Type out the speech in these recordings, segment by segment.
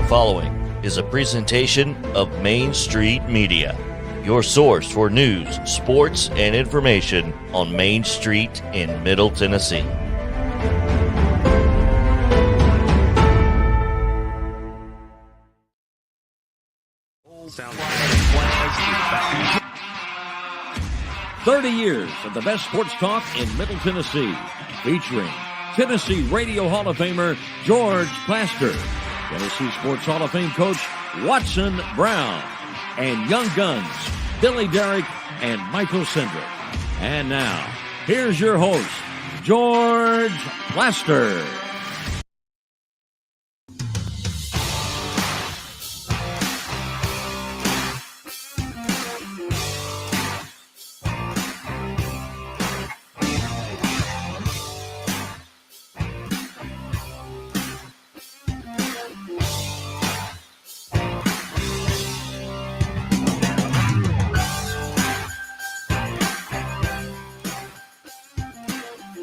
following is a presentation of Main Street Media, your source for news, sports, and information on Main Street in Middle Tennessee. Sound 30 years of the best sports talk in Middle Tennessee, featuring Tennessee Radio Hall of Famer George Plaster, Tennessee Sports Hall of Fame coach Watson Brown, and Young Guns Billy Derrick and Michael Sindrick. And now, here's your host, George Plaster.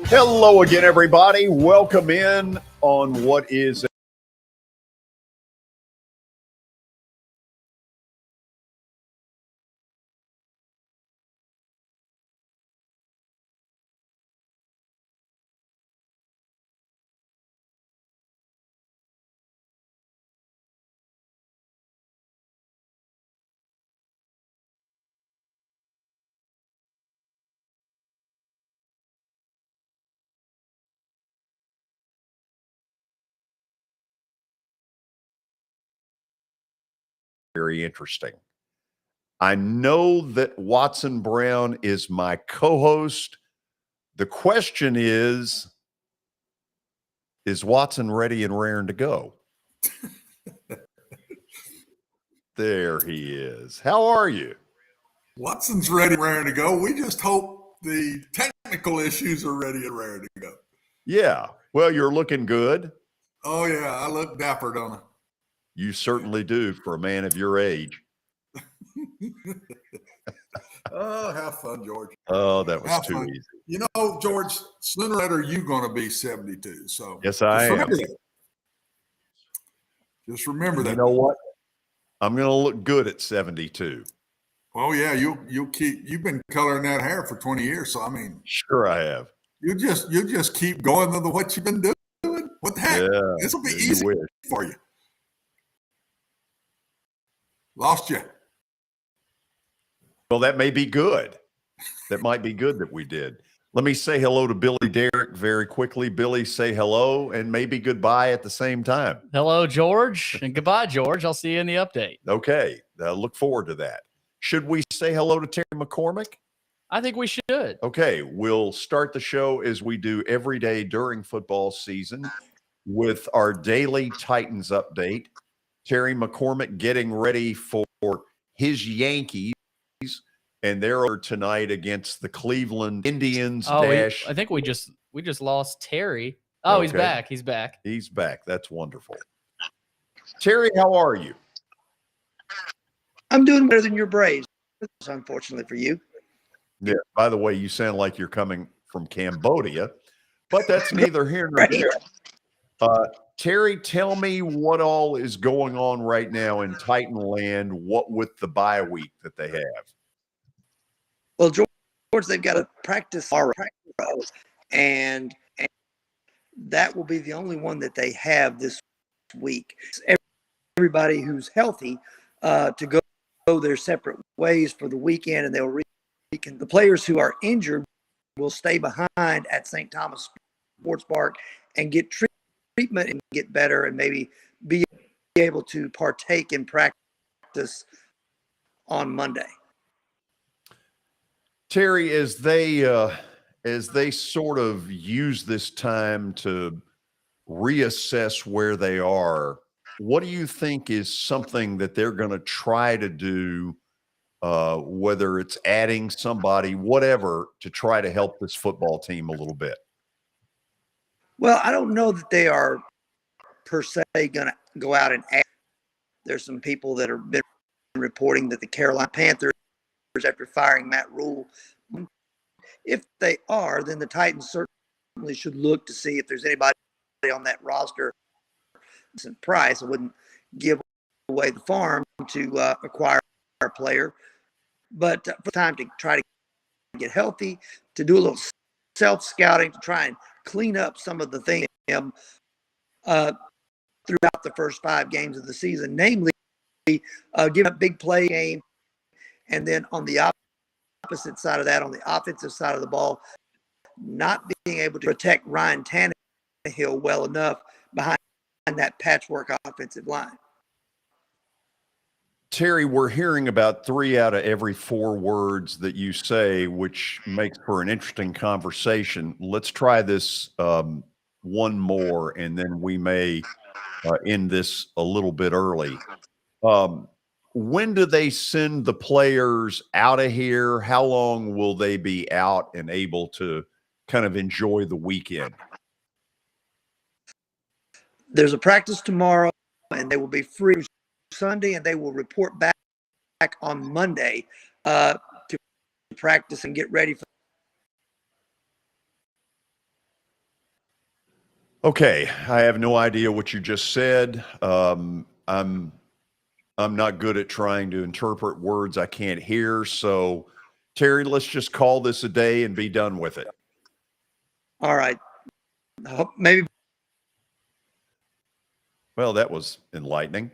Hello again, everybody. Welcome in on what is very interesting. I know that Watson Brown is my co-host. The question is Watson ready and raring to go? There he is. How are you? Watson's ready and raring to go. We just hope the technical issues are ready and raring to go. Yeah. Well, you're looking good. Oh, yeah. I look dapper, don't I? You certainly do for a man of your age. Oh, have fun, George. Oh, that was too easy. You know, George, sooner or later you're going to be 72. So yes, I am. Just remember that. You know what? I'm going to look good at 72. Oh yeah, you'll keep. You've been coloring that hair for 20 years, so I mean, sure I have. You just keep going to what you've been doing. What the heck? Yeah, this will be easy for you. Lost you. Well, that may be good. That might be good that we did. Let me say hello to Billy Derrick very quickly. Billy, say hello and maybe goodbye at the same time. Hello, George, and goodbye, George. I'll see you in the update. Okay. Look forward to that. Should we say hello to Terry McCormick? I think we should. Okay. We'll start the show as we do every day during football season with our daily Titans update. Terry McCormick getting ready for his Yankees, and they're tonight against the Cleveland Indians. I think we just lost Terry. Oh, okay. He's back. He's back. That's wonderful. Terry, how are you? I'm doing better than your Braves, unfortunately for you. Yeah. By the way, you sound like you're coming from Cambodia, but that's neither here nor there. Terry, tell me what all is going on right now in Titan land, what with the bye week that they have. Well, George, they've got to practice tomorrow, and that will be the only one that they have this week. Everybody who's healthy to go their separate ways for the weekend, and they'll the players who are injured will stay behind at St. Thomas Sports Park and get treatment and get better and maybe be able to partake in practice on Monday. Terry, as they sort of use this time to reassess where they are, what do you think is something that they're going to try to do, whether it's adding somebody, whatever, to try to help this football team a little bit? Well, I don't know that they are per se going to go out and add. There's some people that have been reporting that the Carolina Panthers, after firing Matt Rule, if they are, then the Titans certainly should look to see if there's anybody on that roster. Price, I wouldn't give away the farm to acquire a player. But for time to try to get healthy, to do a little self-scouting, to try and clean up some of the things throughout the first 5 games of the season, namely giving up big play game, and then on the opposite side of that, on the offensive side of the ball, not being able to protect Ryan Tannehill well enough behind that patchwork offensive line. Terry, we're hearing about 3 out of every 4 words that you say, which makes for an interesting conversation. Let's try this one more, and then we may end this a little bit early. When do they send the players out of here? How long will they be out and able to kind of enjoy the weekend? There's a practice tomorrow, and they will be free Sunday, and they will report back on Monday to practice and get ready for. Okay, I have no idea what you just said. I'm not good at trying to interpret words I can't hear. So, Terry, let's just call this a day and be done with it. All right. Maybe. Well, that was enlightening.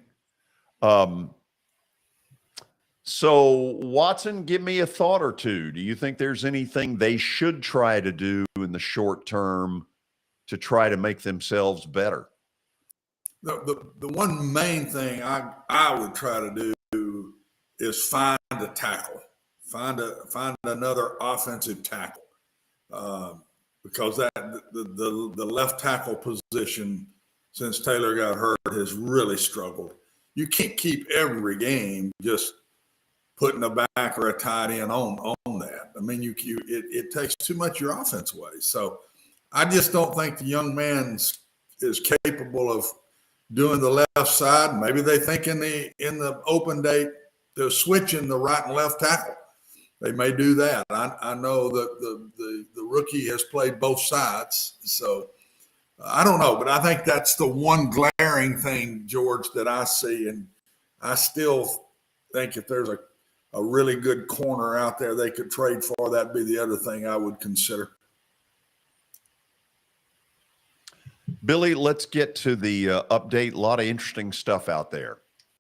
So, Watson, give me a thought or two. Do you think there's anything they should try to do in the short term to try to make themselves better? The one main thing I would try to do is find a tackle, find another offensive tackle, because the left tackle position since Taylor got hurt has really struggled. You can't keep every game just putting a back or a tight end on that. I mean, it takes too much of your offense away. So I just don't think the young man is capable of doing the left side. Maybe they think in the open day they're switching the right and left tackle. They may do that. I know that the rookie has played both sides, so I don't know. But I think that's the one glaring thing, George, that I see. And I still think if there's a really good corner out there they could trade for, that'd be the other thing I would consider. Billy, let's get to the update. A lot of interesting stuff out there.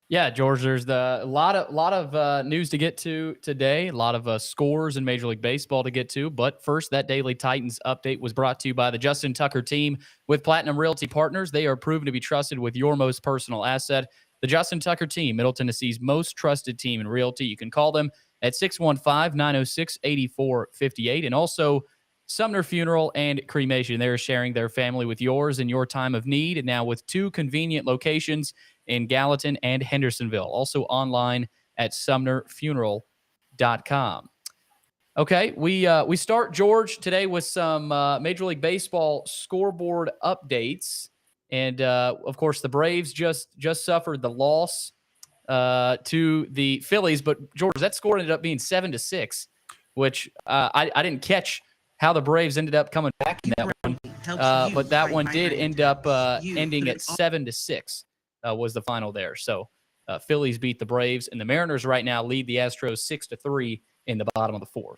Yeah, George, there's a lot of news to get to today, a lot of scores in Major League Baseball to get to. But first, that Daily Titans update was brought to you by the Justin Tucker team with Platinum Realty Partners. They are proven to be trusted with your most personal asset. The Justin Tucker team, Middle Tennessee's most trusted team in realty. You can call them at 615-906-8458. And also Sumner Funeral and Cremation. They're sharing their family with yours in your time of need, and now with 2 convenient locations in Gallatin and Hendersonville. Also online at sumnerfuneral.com. Okay, we start, George, today with some Major League Baseball scoreboard updates. And, of course, the Braves just suffered the loss to the Phillies. But, George, that score ended up being 7-6, which I didn't catch how the Braves ended up coming back in that one. But that one did end up ending at 7-6 was the final there. So Phillies beat the Braves, and the Mariners right now lead the Astros 6-3 in the bottom of the 4th.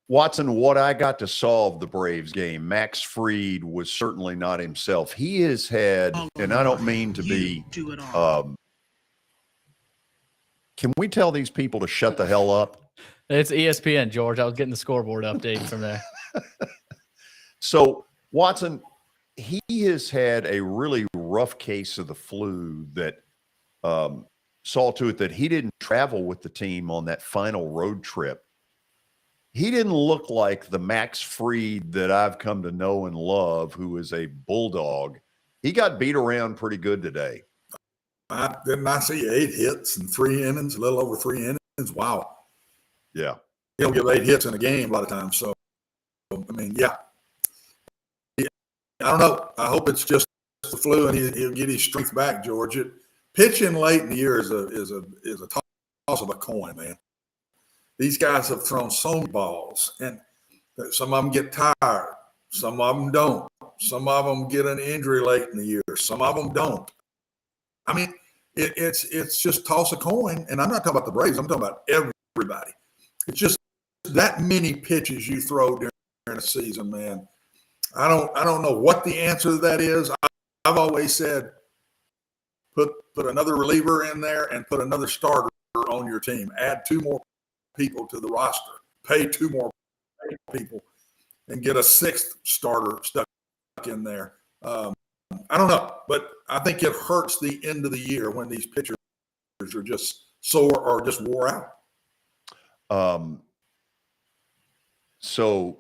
Watson, what I got to solve the Braves game, Max Fried was certainly not himself. He has had, and I don't mean to be, can we tell these people to shut the hell up? It's ESPN, George. I was getting the scoreboard update from there. So, Watson, he has had a really rough case of the flu that saw to it that he didn't travel with the team on that final road trip. He didn't look like the Max Fried that I've come to know and love, who is a bulldog. He got beat around pretty good today. Didn't I see 8 hits in 3 innings, a little over 3 innings? Wow. Yeah. You don't give 8 hits in a game a lot of times. So, I mean, yeah. I don't know. I hope it's just the flu and he'll get his strength back, George. Pitching late in the year is a toss of a coin, man. These guys have thrown so many balls, and some of them get tired. Some of them don't. Some of them get an injury late in the year. Some of them don't. I mean, it's just toss a coin. And I'm not talking about the Braves. I'm talking about everybody. It's just that many pitches you throw during a season, man. I don't know what the answer to that is. I've always said put another reliever in there and put another starter on your team. Add 2 more people to the roster. Pay 2 more people and get a 6th starter stuck in there. I don't know, but I think it hurts the end of the year when these pitchers are just sore or just wore out. So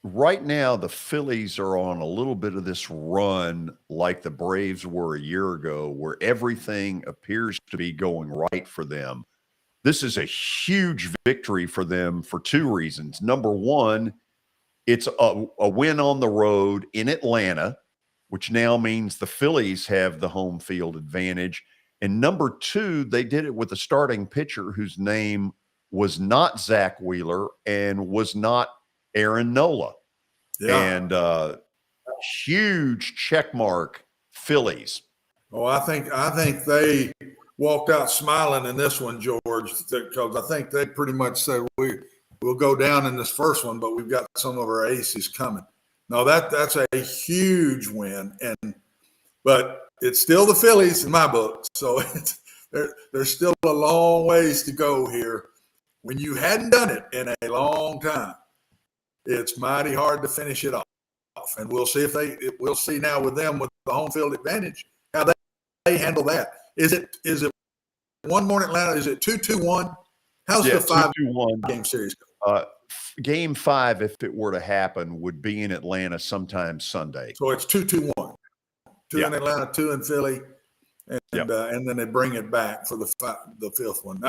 right now the Phillies are on a little bit of this run like the Braves were a year ago, where everything appears to be going right for them. This is a huge victory for them for 2 reasons. Number one, it's a win on the road in Atlanta, which now means the Phillies have the home field advantage. And number 2, they did it with a starting pitcher whose name was not Zach Wheeler and was not Aaron Nola. Yeah. And huge check mark Phillies. Oh, I think they walked out smiling in this one, George, because I think they pretty much said we'll go down in this first one, but we've got some of our aces coming. No, that's a huge win, but it's still the Phillies in my book. So there's still a long ways to go here. When you hadn't done it in a long time, it's mighty hard to finish it off. And we'll see we'll see now with them with the home field advantage how they handle that. Is it 1-1 Atlanta? Is it 2-2-1? How's the 5-2-1 game series go? Game 5, if it were to happen, would be in Atlanta sometime Sunday. So it's 2-2-1. 2 in Atlanta, 2 in Philly, and then they bring it back for the 5th one.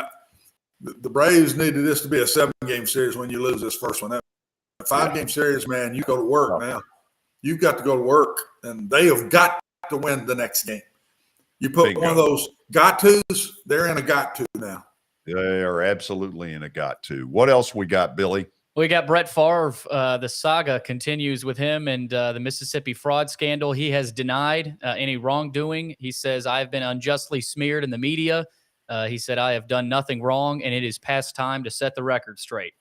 The Braves needed this to be a 7-game series when you lose this first one. That 5-game series, man, you go to work now. You've got to go to work, and they have got to win the next game. You put one of those got-tos, they're in a got-to now. They are absolutely in a got-to. What else we got, Billy? We got Brett Favre. The saga continues with him and the Mississippi fraud scandal. He has denied any wrongdoing. He says, I've been unjustly smeared in the media. He said, I have done nothing wrong, and it is past time to set the record straight.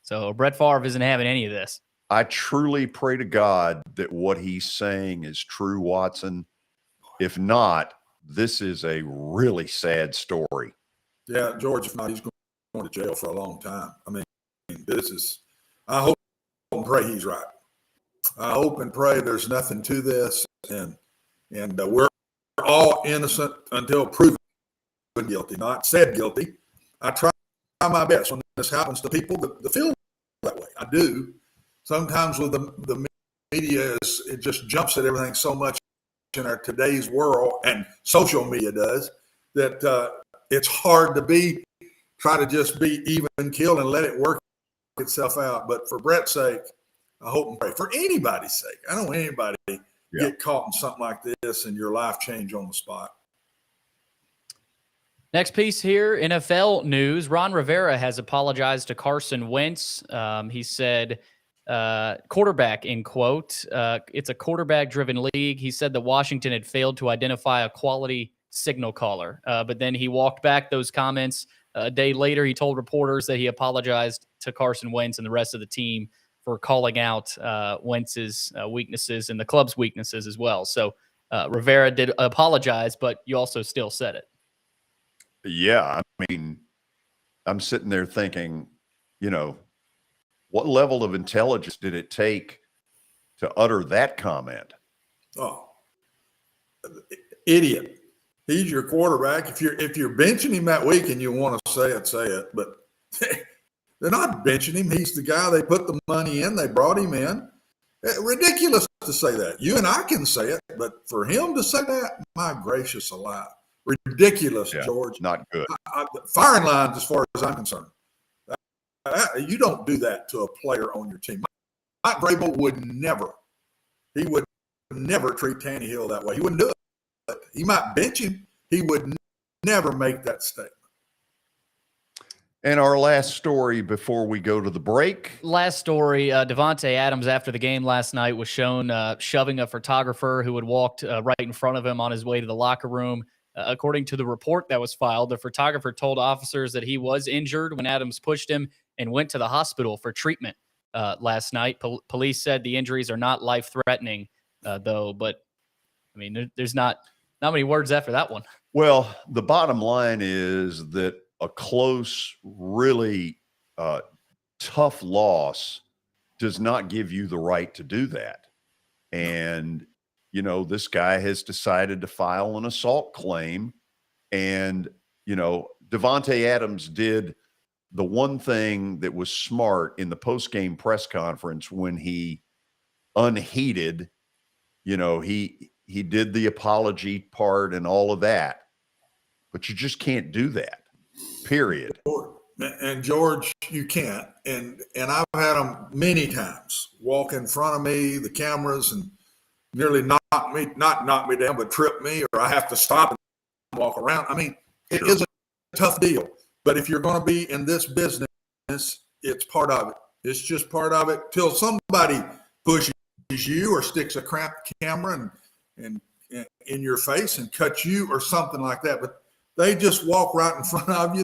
So Brett Favre isn't having any of this. I truly pray to God that what he's saying is true, Watson. If not, this is a really sad story. Yeah, George, if not, he's going to jail for a long time. I mean, I hope and pray he's right. I hope and pray there's nothing to this, and we're all innocent until proven guilty, not said guilty. I try my best when this happens to people that feel that way. I do. Sometimes with the media, it just jumps at everything so much in our today's world, and social media does, that it's hard to try to just be even keel and let it work itself out. But for Brett's sake, I hope and pray. For anybody's sake, I don't want anybody get caught in something like this and your life change on the spot. Next piece here, NFL news. Ron Rivera has apologized to Carson Wentz. He said, quarterback, in quote, it's a quarterback-driven league. He said that Washington had failed to identify a quality signal caller. But then he walked back those comments. A day later, he told reporters that he apologized to Carson Wentz and the rest of the team for calling out Wentz's weaknesses and the club's weaknesses as well. So Rivera did apologize, but you also still said it. Yeah, I mean, I'm sitting there thinking, what level of intelligence did it take to utter that comment? Oh, idiot. He's your quarterback. If you're benching him that week and you want to say it. But they're not benching him. He's the guy they put the money in. They brought him in. Ridiculous to say that. You and I can say it, but for him to say that, my gracious alive. Ridiculous, George. Not good. Firing lines as far as I'm concerned. You don't do that to a player on your team. Mike Vrabel would never. He would never treat Tannehill that way. He wouldn't do it. He might bench him. He would never make that statement. And our last story before we go to the break. Last story, Devontae Adams after the game last night was shown shoving a photographer who had walked right in front of him on his way to the locker room. According to the report that was filed, the photographer told officers that he was injured when Adams pushed him and went to the hospital for treatment last night. Police said the injuries are not life-threatening, though. But, I mean, there's not many words after that one. Well, the bottom line is that a close, really tough loss does not give you the right to do that. And, you know, this guy has decided to file an assault claim. And, you know, Davante Adams did the one thing that was smart in the post-game press conference when he unheated, you know, he did the apology part and all of that. But you just can't do that, period. And George, you can't. And I've had them many times walk in front of me, the cameras, and nearly not knock me down, but trip me, or I have to stop and walk around. I mean, it is a tough deal. But if you're going to be in this business, it's part of it. It's just part of it till somebody pushes you or sticks a crap camera and in your face and cuts you or something like that. But they just walk right in front of you.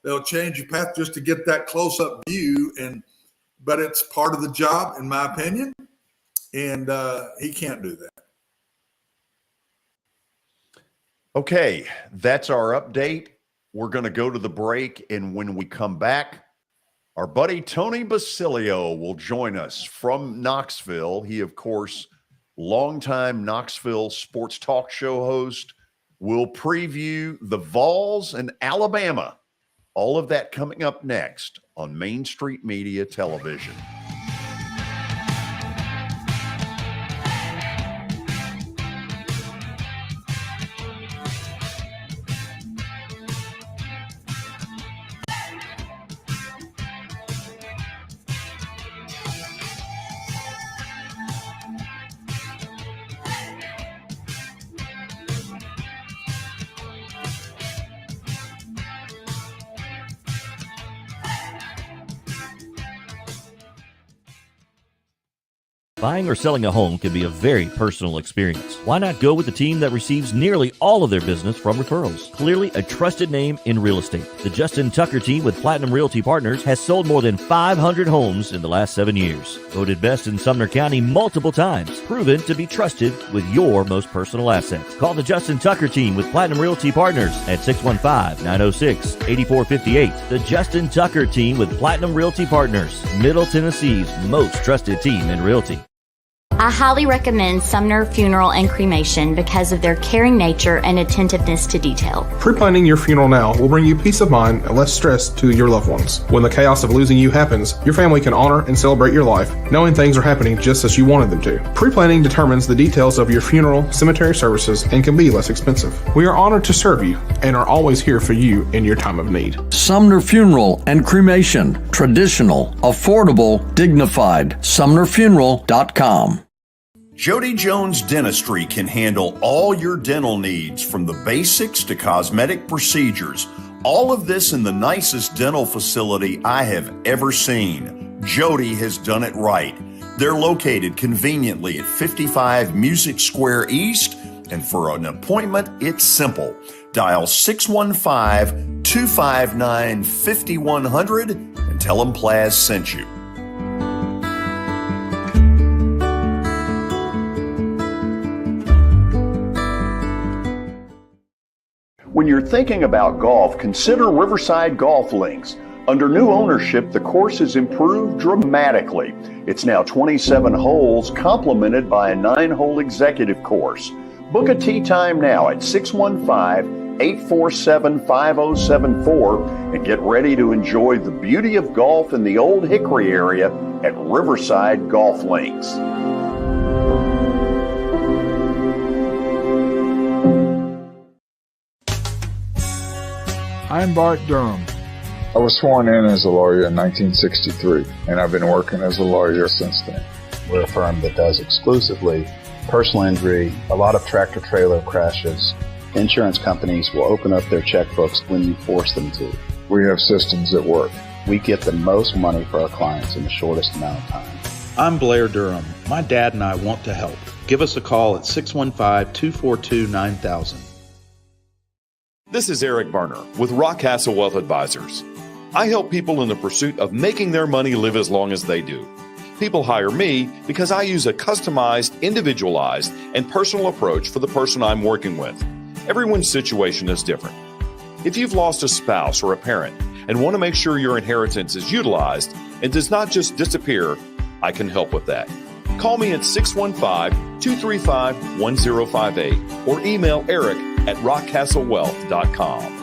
They'll change your path just to get that close-up view. But it's part of the job, in my opinion. And he can't do that. Okay, that's our update. We're going to go to the break, and when we come back, our buddy Tony Basilio will join us from Knoxville. He, of course, longtime Knoxville sports talk show host, will preview the Vols and Alabama. All of that coming up next on Main Street Media Television. Buying or selling a home can be a very personal experience. Why not go with the team that receives nearly all of their business from referrals? Clearly a trusted name in real estate. The Justin Tucker team with Platinum Realty Partners has sold more than 500 homes in the last 7 years. Voted best in Sumner County multiple times. Proven to be trusted with your most personal assets. Call the Justin Tucker team with Platinum Realty Partners at 615-906-8458. The Justin Tucker team with Platinum Realty Partners, Middle Tennessee's most trusted team in realty. I highly recommend Sumner Funeral and Cremation because of their caring nature and attentiveness to detail. Pre-planning your funeral now will bring you peace of mind and less stress to your loved ones. When the chaos of losing you happens, your family can honor and celebrate your life, knowing things are happening just as you wanted them to. Pre-planning determines the details of your funeral, cemetery services, and can be less expensive. We are honored to serve you and are always here for you in your time of need. Sumner Funeral and Cremation. Traditional, affordable, dignified. SumnerFuneral.com. Jody Jones Dentistry can handle all your dental needs, from the basics to cosmetic procedures. All of this in the nicest dental facility I have ever seen. Jody has done it right. They're located conveniently at 55 Music Square East, and for an appointment, it's simple. Dial 615-259-5100 and tell them Plaz sent you. When you're thinking about golf, consider Riverside Golf Links. Under new ownership, the course has improved dramatically. It's now 27 holes, complemented by a 9-hole executive course. Book a tee time now at 615-847-5074 and get ready to enjoy the beauty of golf in the Old Hickory area at Riverside Golf Links. I'm Bart Durham. I was sworn in as a lawyer in 1963, and I've been working as a lawyer since then. We're a firm that does exclusively personal injury, a lot of tractor-trailer crashes. Insurance companies will open up their checkbooks when you force them to. We have systems that work. We get the most money for our clients in the shortest amount of time. I'm Blair Durham. My dad and I want to help. Give us a call at 615-242-9000. This is Eric Berner with Rockcastle Wealth Advisors. I help people in the pursuit of making their money live as long as they do. People hire me because I use a customized, individualized, and personal approach for the person I'm working with. Everyone's situation is different. If you've lost a spouse or a parent and want to make sure your inheritance is utilized and does not just disappear, I can help with that. Call me at 615-235-1058 or email eric@rockcastlewealth.com.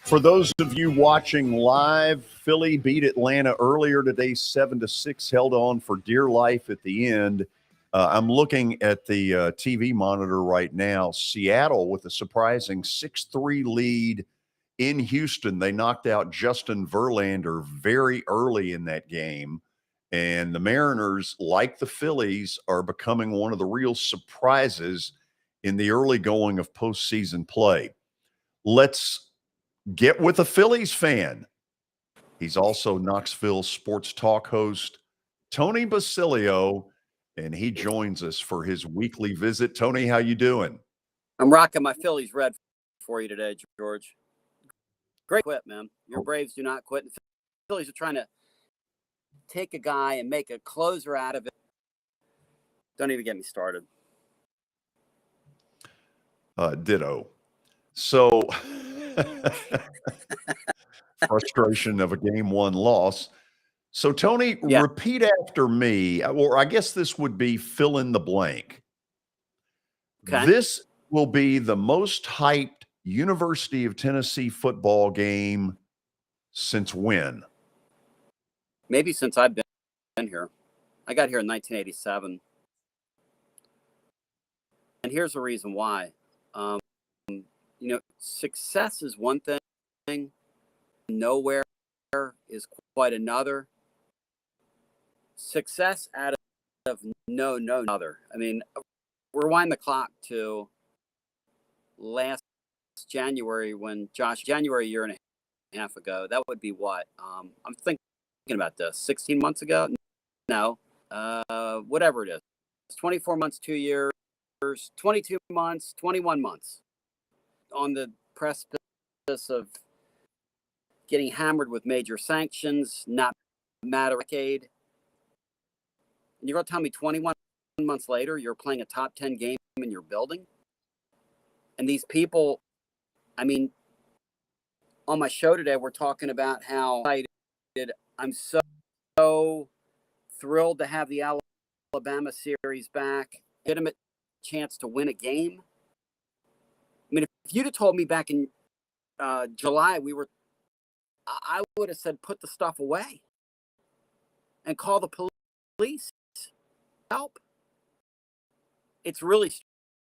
For those of you watching live, Philly beat Atlanta earlier today, 7-6, held on for dear life at the end. I'm looking at the TV monitor right now. Seattle with a surprising 6-3 lead in Houston. They knocked out Justin Verlander very early in that game. And the Mariners, like the Phillies, are becoming one of the real surprises in the early going of postseason play. Let's get with a Phillies fan. He's also Knoxville sports talk host, Tony Basilio, and he joins us for his weekly visit. Tony, how you doing? I'm rocking my Phillies red for you today, George. Great quit, man. Your Braves do not quit. The Phillies are trying to take a guy and make a closer out of it. Don't even get me started. Ditto. So frustration of a game one loss. So Tony, repeat after me, or I guess this would be fill in the blank. Okay. This will be the most hyped University of Tennessee football game since when? Maybe since I've been here. I got here in 1987. And here's the reason why. Success is one thing. Nowhere is quite another. Success out of no other. I mean, rewind the clock to last January when January a year and a half ago. That would be what? I'm thinking about this. 16 months ago? No. Whatever it is. It's 24 months, 2 years, 22 months, 21 months. On the precipice of getting hammered with major sanctions, not matter of a decade. And you're going to tell me 21 months later, you're playing a top 10 game in your building? And these people, I mean, on my show today, we're talking about how excited I'm so thrilled to have the Alabama series back, legitimate chance to win a game. I mean, if you'd have told me back in July, I would have said, put the stuff away and call the police. Help. It's really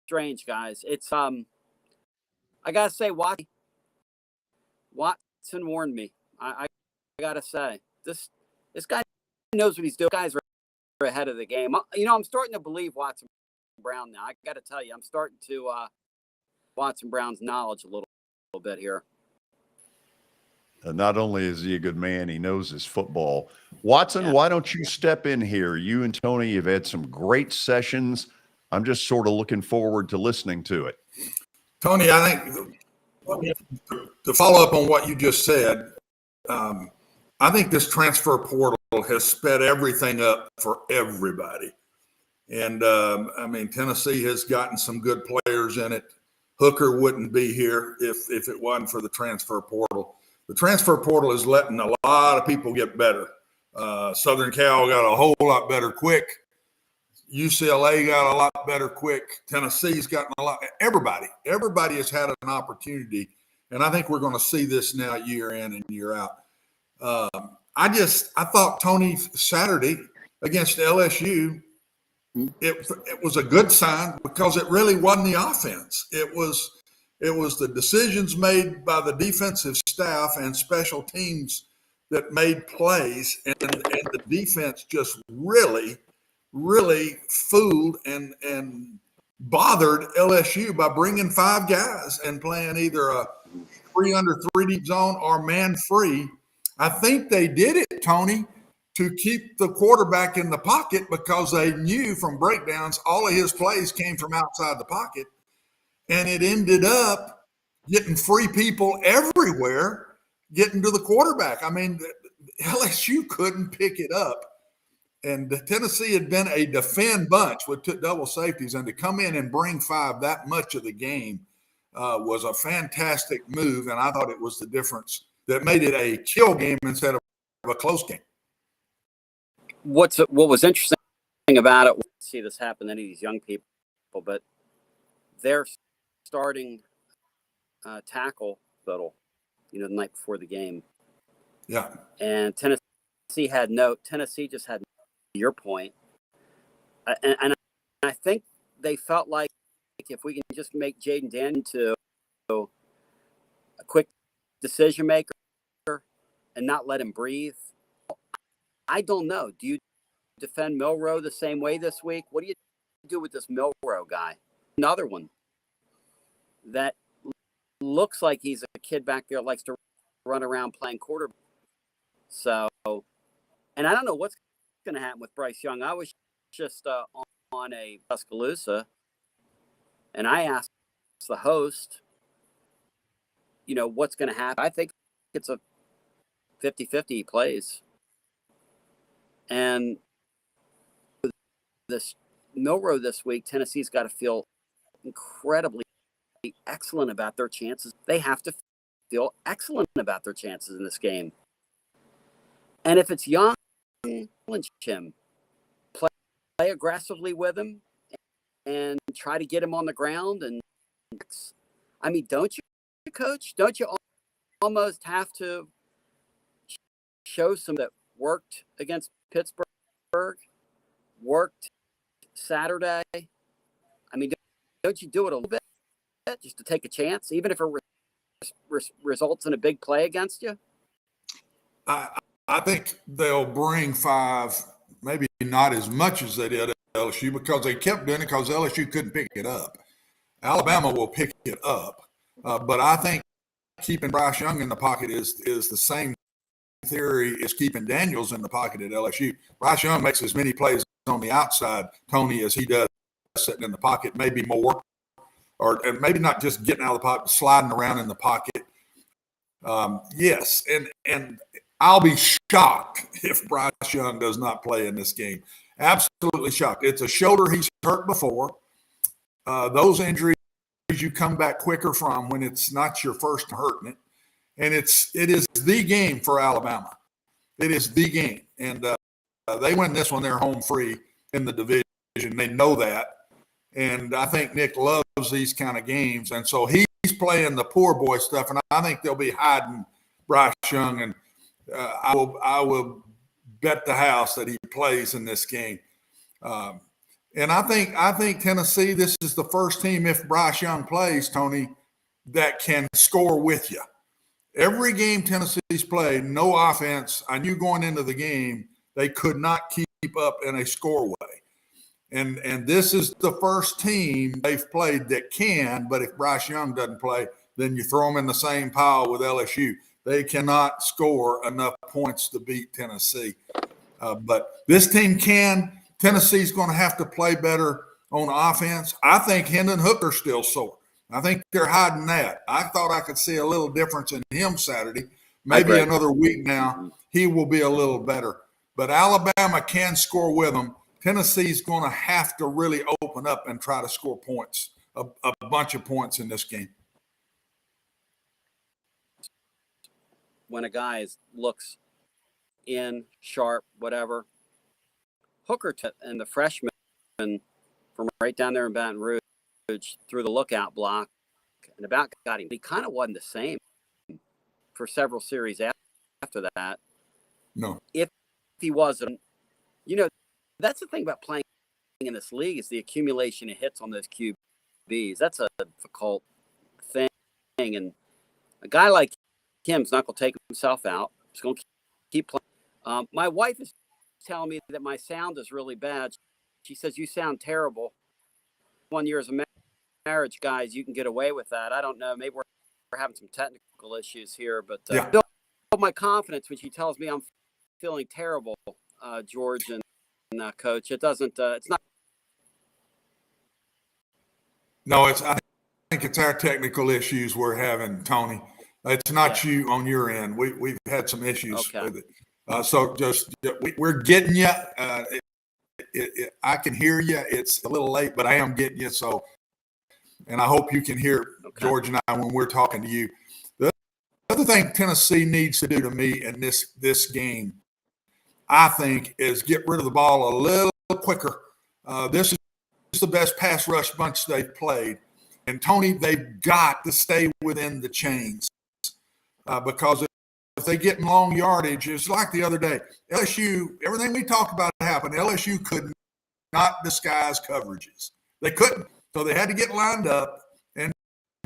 strange, guys. It's, I got to say, Watson warned me. I got to say, this guy knows what he's doing. Guys are ahead of the game. I'm starting to believe Watson Brown now. I got to tell you, I'm starting to Watson Brown's knowledge a little bit here. Not only is he a good man, he knows his football. Watson, why don't you step in here? You and Tony have had some great sessions. I'm just sort of looking forward to listening to it. Tony, I think to follow up on what you just said, I think this transfer portal has sped everything up for everybody. And, Tennessee has gotten some good players in it. Hooker wouldn't be here if it wasn't for the transfer portal. The transfer portal is letting a lot of people get better. Southern Cal got a whole lot better quick. UCLA got a lot better quick. Tennessee's gotten a lot. Everybody has had an opportunity, and I think we're going to see this now year in and year out. I thought Tony Saturday against LSU, it was a good sign because it really wasn't the offense. It was the decisions made by the defensive staff and special teams that made plays, and the defense just really fooled and bothered LSU by bringing 5 guys and playing either a 3 under 3 deep zone or man free. I think they did it, Tony, to keep the quarterback in the pocket because they knew from breakdowns all of his plays came from outside the pocket, and it ended up getting free people everywhere getting to the quarterback. I mean, LSU couldn't pick it up. And Tennessee had been a defend bunch with double safeties, and to come in and bring 5 that much of the game was a fantastic move, and I thought it was the difference that made it a kill game instead of a close game. What was interesting about it, we see this happen to any of these young people, but they're starting tackle the night before the game. Yeah. And Tennessee just had your point. And I think they felt like if we can just make Jaden Daniel to a quick decision maker and not let him breathe. I don't know. Do you defend Milroe the same way this week? What do you do with this Milroe guy? Another one that looks like he's a kid back there that likes to run around playing quarterback. So, and I don't know what's going to happen with Bryce Young. I was just on a Tuscaloosa, and I asked the host, what's going to happen. I think it's a 50-50 he plays. And this Milroe this week, Tennessee's got to feel incredibly excellent about their chances. They have to feel excellent about their chances in this game. And if it's Young, challenge him, play aggressively with him, and try to get him on the ground. And I mean, don't you, Coach? Don't you almost have to show some that worked against Pittsburgh, worked Saturday? I mean, don't you do it a little bit just to take a chance, even if it results in a big play against you? I think they'll bring 5, maybe not as much as they did at LSU, because they kept doing it because LSU couldn't pick it up. Alabama will pick it up. But I think keeping Bryce Young in the pocket is the same theory as keeping Daniels in the pocket at LSU. Bryce Young makes as many plays on the outside, Tony, as he does sitting in the pocket, maybe more, or maybe not just getting out of the pocket, sliding around in the pocket. Yes, and I'll be shocked if Bryce Young does not play in this game. Absolutely shocked. It's a shoulder he's hurt before. Those injuries you come back quicker from when it's not your first hurting it. And it is the game for Alabama. It is the game. And they win this one, they're home free in the division. They know that. And I think Nick loves these kind of games. And so he's playing the poor boy stuff. And I think they'll be hiding Bryce Young. And I will bet the house that he plays in this game. And I think Tennessee, this is the first team, if Bryce Young plays, Tony, that can score with you. Every game Tennessee's played, no offense. I knew going into the game they could not keep up in a score way. And this is the first team they've played that can, but if Bryce Young doesn't play, then you throw them in the same pile with LSU. They cannot score enough points to beat Tennessee. But this team can. Tennessee's going to have to play better on offense. I think Hendon Hooker's still sore. I think they're hiding that. I thought I could see a little difference in him Saturday. Maybe another week now, he will be a little better. But Alabama can score with them. Tennessee's going to have to really open up and try to score points, a bunch of points in this game. When a guy looks in, sharp, whatever, Hooker and the freshman from right down there in Baton Rouge through the lookout block and about got him. He kind of wasn't the same for several series after that. No. If he wasn't, that's the thing about playing in this league is the accumulation of hits on those QBs. That's a difficult thing. And a guy like him's not going to take himself out. He's going to keep playing. My wife is telling me that my sound is really bad. She says, you sound terrible. 1 year as a marriage, guys, you can get away with that. I don't know. Maybe we're having some technical issues here, but build my confidence when she tells me I'm feeling terrible, George and Coach. It doesn't. It's not. No, I think it's our technical issues we're having, Tony. It's not you on your end. We've had some issues with it. So we're getting you. I can hear you. It's a little late, but I am getting you. So, and I hope you can hear George and I when we're talking to you. The other thing Tennessee needs to do to me in this game, I think, is get rid of the ball a little quicker. This is the best pass rush bunch they've played. And, Tony, they've got to stay within the chains because if they get in long yardage, it's like the other day. LSU, everything we talked about happened. LSU could not disguise coverages. They couldn't. So they had to get lined up and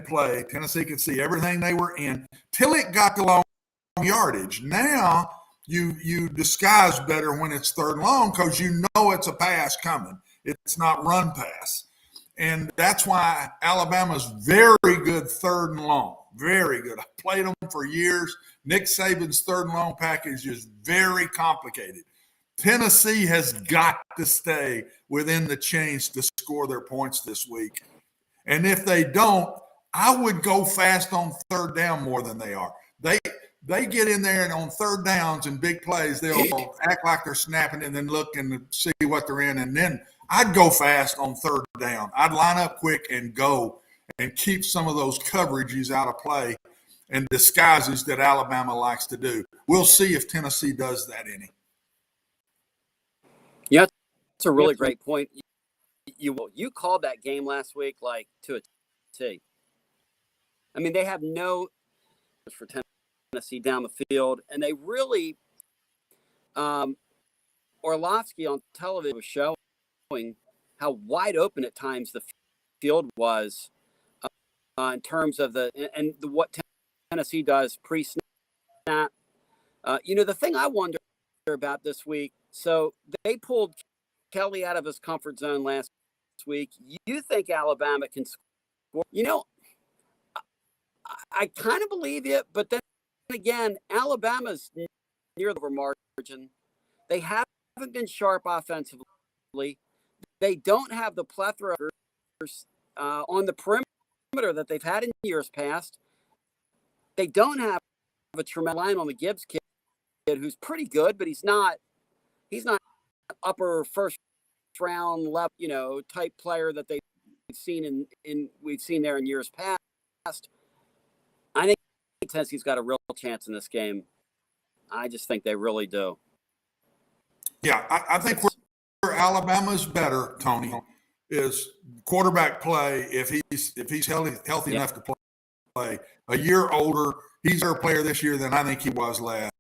play. Tennessee could see everything they were in till it got to long yardage. Now you disguise better when it's third and long because you know it's a pass coming. It's not run pass. And that's why Alabama's very good third and long. Very good. I played them for years. Nick Saban's third and long package is very complicated. Tennessee has got to stay within the chains to score their points this week. And if they don't, I would go fast on third down more than they are. They get in there and on third downs and big plays, they'll act like they're snapping and then look and see what they're in. And then I'd go fast on third down. I'd line up quick and go and keep some of those coverages out of play and disguises that Alabama likes to do. We'll see if Tennessee does that any. Yeah, that's a really great point. You called that game last week like to a T. I mean, they have no for Tennessee down the field, and they really Orlovsky on television was showing how wide open at times the field was in terms of what Tennessee does pre-snap. The thing I wonder about this week, so they pulled Kelly out of his comfort zone last week. You think Alabama can score? I kind of believe you, but then again, Alabama's near the margin. They haven't been sharp offensively. They don't have the plethora on the perimeter that they've had in years past. They don't have a tremendous line on the Gibbs kid, who's pretty good, but he's not upper first round level, type player that they've seen we've seen there in years past. I think Tennessee's got a real chance in this game. I just think they really do. Yeah, I think where Alabama's better, Tony, is quarterback play. If he's healthy enough to play, a year older, he's their player this year than I think he was last.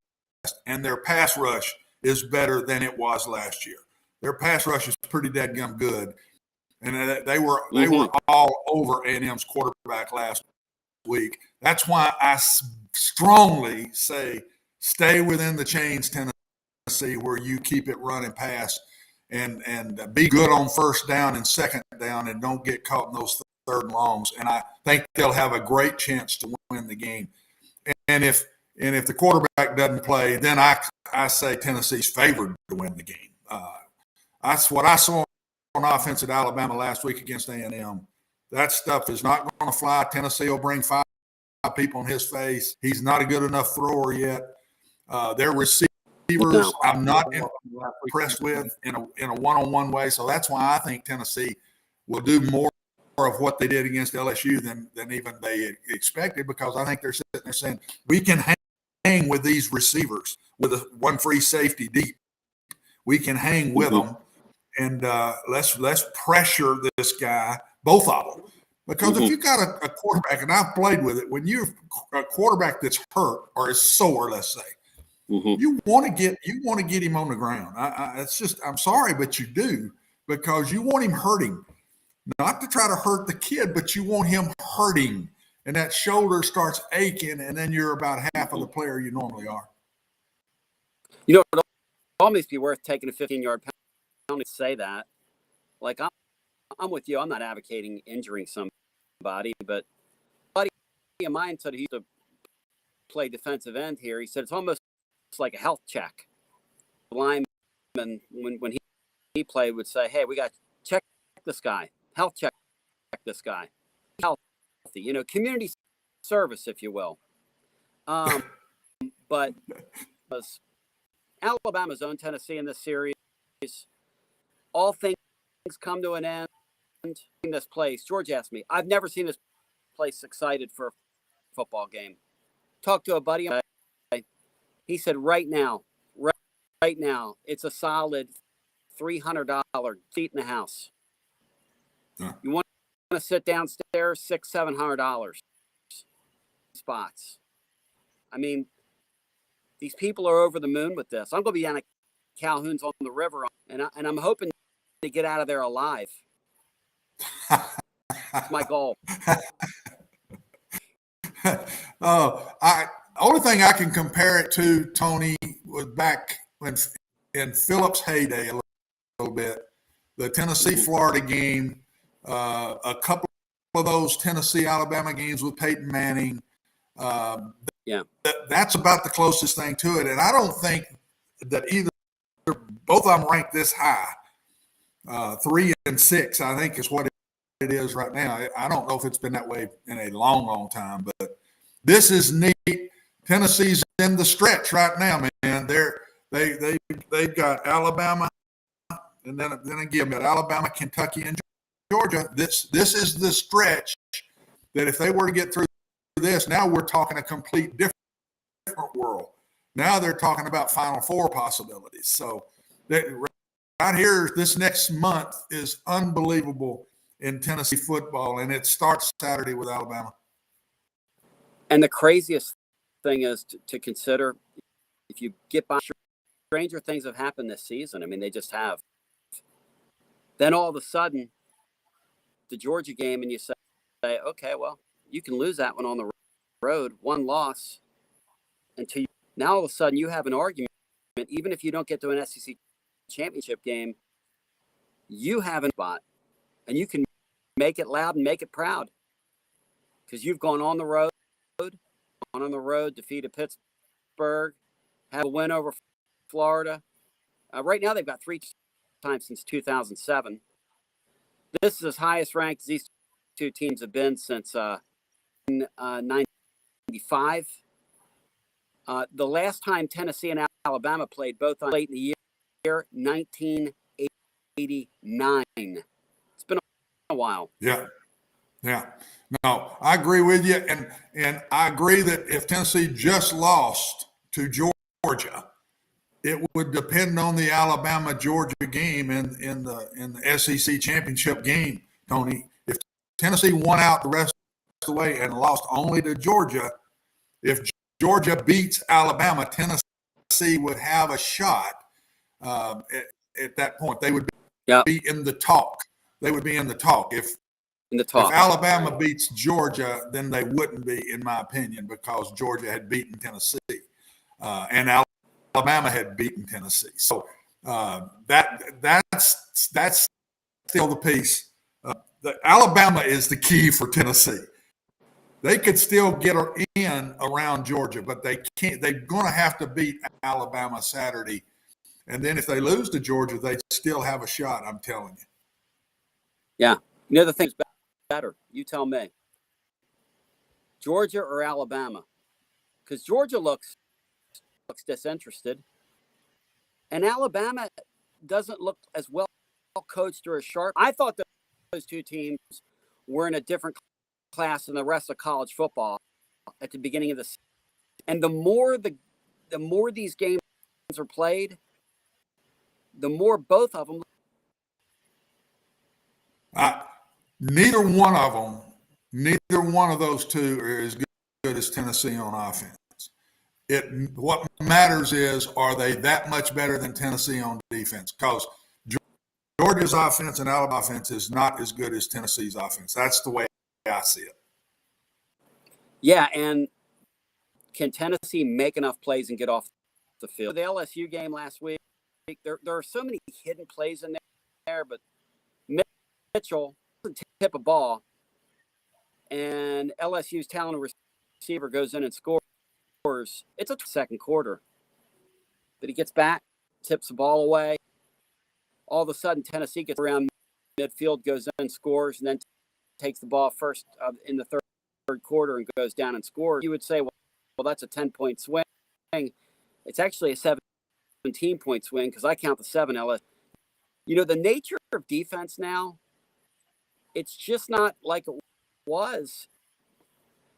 And their pass rush is better than it was last year. Their pass rush is pretty dadgum good, and they were all over A&M's quarterback last week. That's why I strongly say stay within the chains, Tennessee, where you keep it running pass and be good on first down and second down and don't get caught in those third and longs. And I think they'll have a great chance to win the game. And if the quarterback doesn't play, then I say Tennessee's favored to win the game. That's what I saw on offense at Alabama last week against A&M. That stuff is not going to fly. Tennessee will bring 5 people in his face. He's not a good enough thrower yet. Their receivers, I'm not impressed with in a one-on-one way. So that's why I think Tennessee will do more of what they did against LSU than even they expected, because I think they're sitting there saying we can hang with these receivers with one free safety deep. We can hang with them and let's pressure this guy, both of them. Because if you got a quarterback, and I've played with it, when you're a quarterback that's hurt or is sore, let's say, you want to get him on the ground. It's just, I'm sorry, but you do, because you want him hurting, not to try to hurt the kid, but you want him hurting, and that shoulder starts aching, and then you're about half of the player you normally are. You know, it'll almost be worth taking a 15-yard penalty to say that. Like, I'm with you. I'm not advocating injuring somebody, but a buddy of mine said he used to play defensive end here. He said it's almost like a health check. The lineman, when he played, would say, "Hey, we got to check this guy, health check this guy, healthy." You know, community service, if you will. But Alabama's own Tennessee in this series. All things come to an end in this place. George asked me, I've never seen this place excited for a football game. Talked to a buddy. He said, right now, it's a solid $300 seat in the house. You want to sit downstairs, $600-700 spots. I mean, these people are over the moon with this. I'm going to be down at Calhoun's on the river, and I'm hoping to get out of there alive. That's my goal. Only thing I can compare it to, Tony, was back when in Phillips' heyday a little bit, the Tennessee-Florida game, a couple of those Tennessee-Alabama games with Peyton Manning. That's about the closest thing to it. And I don't think that both of them ranked this high. 3 and 6, I think, is what it is right now. I don't know if it's been that way in a long, long time, but this is neat. Tennessee's in the stretch right now, man. They've got Alabama, and then again, got Alabama, Kentucky, and Georgia. This is the stretch that if they were to get through this, now we're talking a complete different world. Now they're talking about Final Four possibilities. So right here, this next month is unbelievable in Tennessee football, and it starts Saturday with Alabama. And the craziest thing is to consider, if you get by, stranger things have happened this season. I mean, they just have. Then all of a sudden, the Georgia game, and you say, okay, well, you can lose that one on the road, one loss, until now all of a sudden you have an argument, even if you don't get to an SEC championship game, you have a spot, and you can make it loud and make it proud because you've gone on the road, defeated Pittsburgh, have a win over Florida. Right now they've got 3 times since 2007. This is as highest ranked as these two teams have been since 95. The last time Tennessee and Alabama played both on late in the year, 1989. It's been a while. Yeah. No, I agree with you, and I agree that if Tennessee just lost to Georgia, it would depend on the Alabama-Georgia game in the SEC championship game, Tony. If Tennessee won out the rest of the way and lost only to Georgia, if Georgia beats Alabama, Tennessee would have a shot at that point. They would be in the talk. They would be in the talk. If Alabama beats Georgia, then they wouldn't be, in my opinion, because Georgia had beaten Tennessee and Alabama had beaten Tennessee. So that's still the piece. Alabama is the key for Tennessee. They could still get in around Georgia, but they can't. They're going to have to beat Alabama Saturday, and then if they lose to Georgia, they still have a shot. I'm telling you. Yeah, you know the thing's better. You tell me. Georgia or Alabama? Because Georgia looks disinterested, and Alabama doesn't look as well coached or as sharp. I thought that those two teams were in a different class than the rest of college football at the beginning of the season. And the more these games are played, the more both of them Neither one of those two are as good as Tennessee on offense. What matters is, are they that much better than Tennessee on defense? Because Georgia's offense and Alabama offense is not as good as Tennessee's offense. That's the way I see it. Yeah, and can Tennessee make enough plays and get off the field? The LSU game last week, there are so many hidden plays in there, but Mitchell doesn't tip a ball, and LSU's talented receiver goes in and scores. It's a second quarter, but he gets back, tips the ball away. All of a sudden, Tennessee gets around midfield, goes in, scores, and then takes the ball first in the third quarter and goes down and scores. You would say, well, that's a 10-point swing. It's actually a 17-point swing because I count the 7 LSU. You know, the nature of defense now, it's just not like it was.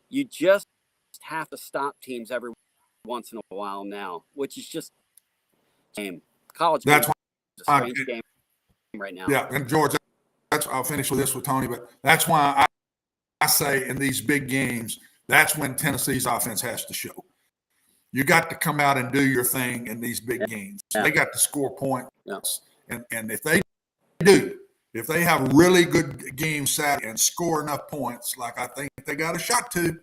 You just have to stop teams every once in a while now, which is just game. College game is a strange game right now. Yeah, and George, I'll finish with this with Tony, but that's why I say in these big games, that's when Tennessee's offense has to show. You got to come out and do your thing in these big games. Yeah. They got to score points. Yeah. And if they do, if they have really good games Saturday and score enough points, like I think they got a shot to,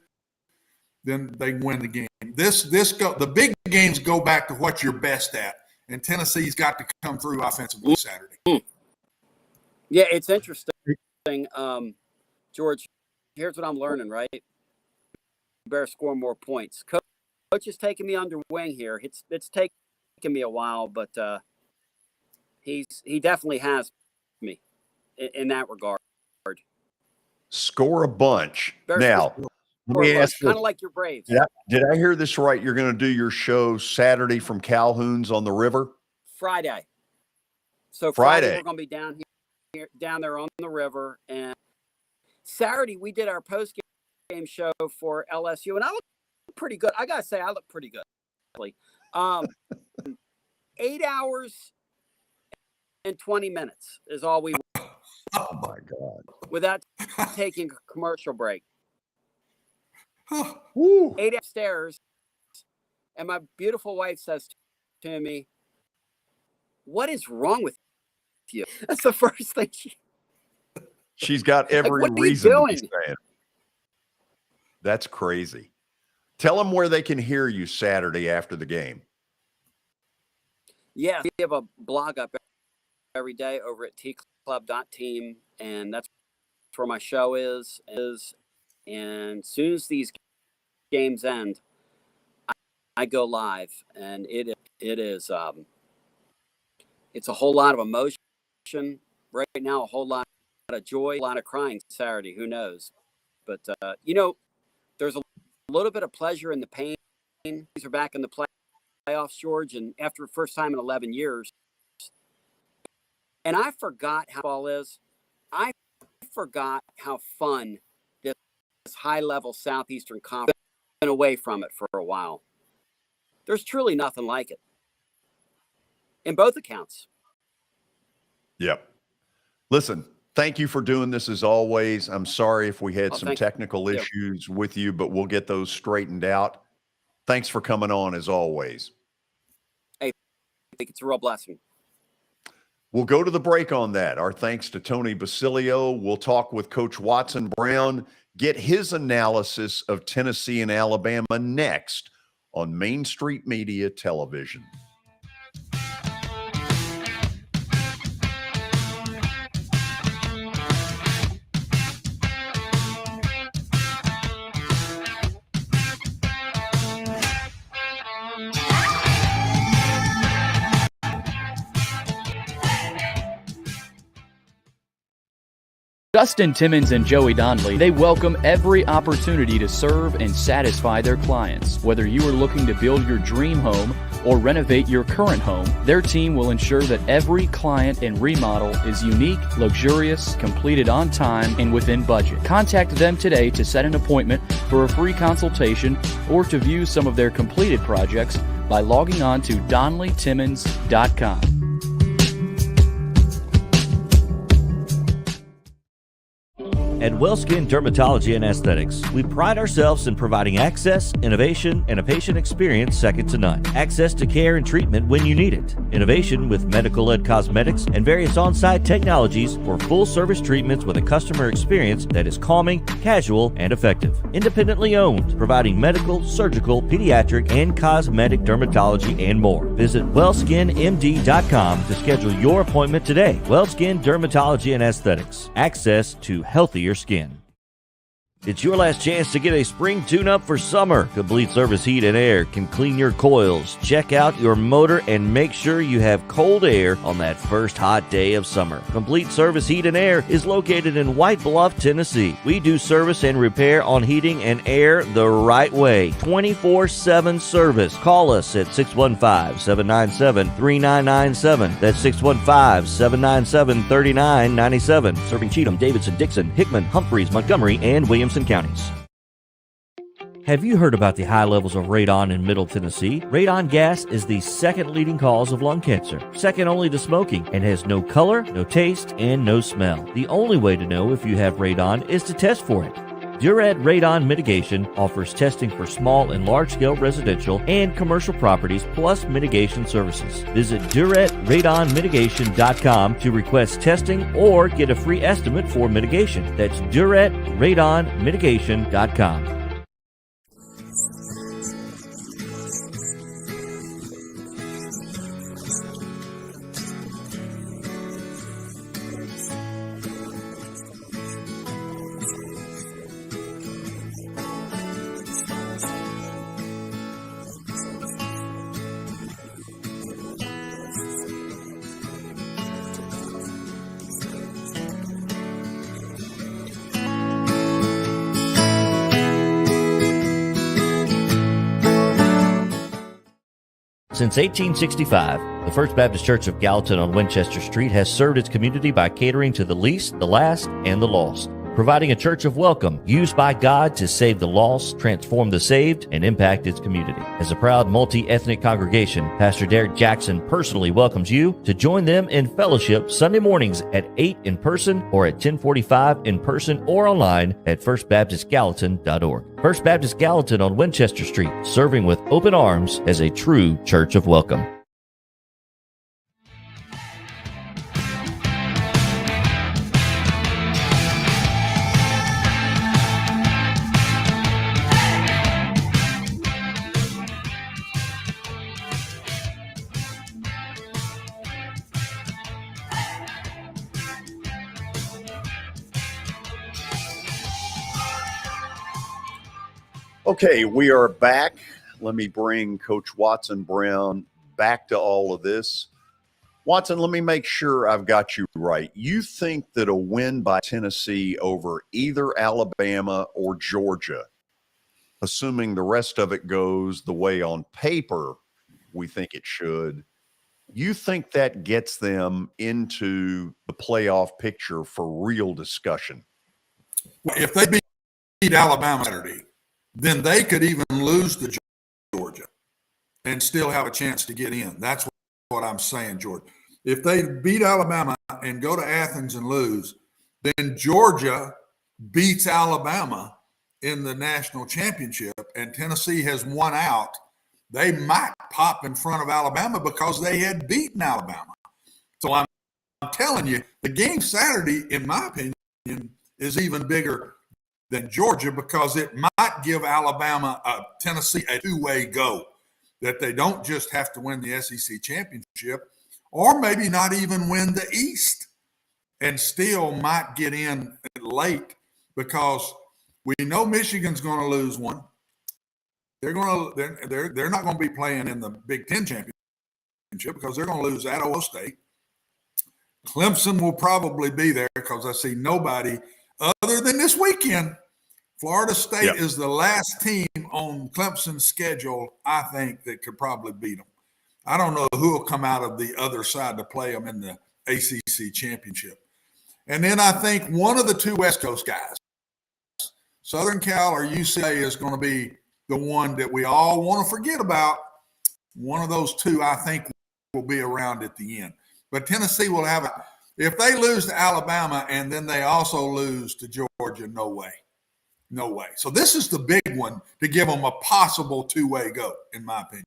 then they win the game. The big games go back to what you're best at, and Tennessee's got to come through offensively Saturday. Yeah, it's interesting. George, here's what I'm learning, right? You better score more points. Coach is taking me under wing here. It's taken me a while, but he definitely has me in that regard. Score a bunch. Now, let me ask kind of like your Braves. Did I hear this right? You're going to do your show Saturday from Calhoun's on the river? Friday. So Friday we're going to be down there on the river, and Saturday we did our post-game show for LSU, and I look pretty good. I got to say, I look pretty good. 8 hours and 20 minutes is all we went. Oh, my God. Without taking a commercial break. 8 upstairs, and my beautiful wife says to me, "What is wrong with you?" That's the first thing she's got every what reason are you to be saying. That's crazy. Tell them where they can hear you Saturday after the game. Yeah, we have a blog up every day over at tclub.team, and that's where my show is. And as soon as these games end, I go live, and it is it's a whole lot of emotion right now, a whole lot of joy, a lot of crying Saturday. Who knows? But there's a little bit of pleasure in the pain. These are back in the playoffs, George, and after the first time in 11 years. And I forgot how ball is. I forgot how fun this high-level Southeastern Conference been away from it for a while. There's truly nothing like it in both accounts. Yep. Listen, thank you for doing this as always. I'm sorry if we had some technical issues with you, but we'll get those straightened out. Thanks for coming on as always. Hey, I think it's a real blessing. We'll go to the break on that. Our thanks to Tony Basilio. We'll talk with Coach Watson Brown, get his analysis of Tennessee and Alabama next on Main Street Media Television. Justin Timmons and Joey Donnelly, they welcome every opportunity to serve and satisfy their clients. Whether you are looking to build your dream home or renovate your current home, their team will ensure that every client and remodel is unique, luxurious, completed on time, and within budget. Contact them today to set an appointment for a free consultation or to view some of their completed projects by logging on to DonnellyTimmons.com. At WellSkin Dermatology and Aesthetics, we pride ourselves in providing access, innovation, and a patient experience second to none. Access to care and treatment when you need it. Innovation with medical-led cosmetics and various on-site technologies for full-service treatments with a customer experience that is calming, casual, and effective. Independently owned, providing medical, surgical, pediatric, and cosmetic dermatology and more. Visit wellskinmd.com to schedule your appointment today. WellSkin Dermatology and Aesthetics. Access to healthier skin. It's your last chance to get a spring tune-up for summer. Complete Service Heat and Air can clean your coils, check out your motor, and make sure you have cold air on that first hot day of summer. Complete Service Heat and Air is located in White Bluff, Tennessee. We do service and repair on heating and air the right way. 24/7 service. Call us at 615-797-3997. That's 615-797-3997. Serving Cheatham, Davidson, Dixon, Hickman, Humphreys, Montgomery, and Williamson counties. Have you heard about the high levels of radon in Middle Tennessee? Radon gas is the second leading cause of lung cancer, second only to smoking, and has no color, no taste, and no smell. The only way to know if you have radon is to test for it. Duret Radon Mitigation offers testing for small and large-scale residential and commercial properties, plus mitigation services. Visit DuretRadonMitigation.com to request testing or get a free estimate for mitigation. That's DuretRadonMitigation.com. Since 1865, the First Baptist Church of Gallatin on Winchester Street has served its community by catering to the least, the last, and the lost, providing a church of welcome used by God to save the lost, transform the saved, and impact its community. As a proud multi-ethnic congregation, Pastor Derek Jackson personally welcomes you to join them in fellowship Sunday mornings at 8 in person or at 10:45 in person or online at firstbaptistgallatin.org. First Baptist Gallatin on Winchester Street, serving with open arms as a true church of welcome. Okay, we are back. Let me bring Coach Watson Brown back to all of this. Watson, let me make sure I've got you right. You think that a win by Tennessee over either Alabama or Georgia, assuming the rest of it goes the way on paper we think it should, you think that gets them into the playoff picture for real discussion? Well, if they beat Alabama Saturday, then they could even lose to Georgia and still have a chance to get in. That's what I'm saying, George. If they beat Alabama and go to Athens and lose, then Georgia beats Alabama in the national championship and Tennessee has won out. They might pop in front of Alabama because they had beaten Alabama. So I'm telling you, the game Saturday, in my opinion, is even bigger than Georgia because it might give Tennessee a two-way go, that they don't just have to win the SEC championship or maybe not even win the East and still might get in late because we know Michigan's going to lose one. They're not going to be playing in the Big Ten championship because they're going to lose at Ohio State. Clemson will probably be there because I see nobody other than this weekend. Florida State is the last team on Clemson's schedule, I think, that could probably beat them. I don't know who will come out of the other side to play them in the ACC championship. And then I think one of the two West Coast guys, Southern Cal or UCLA, is going to be the one that we all want to forget about. One of those two, I think, will be around at the end. But Tennessee will have If they lose to Alabama and then they also lose to Georgia, no way. No way. So this is the big one to give them a possible two-way go, in my opinion.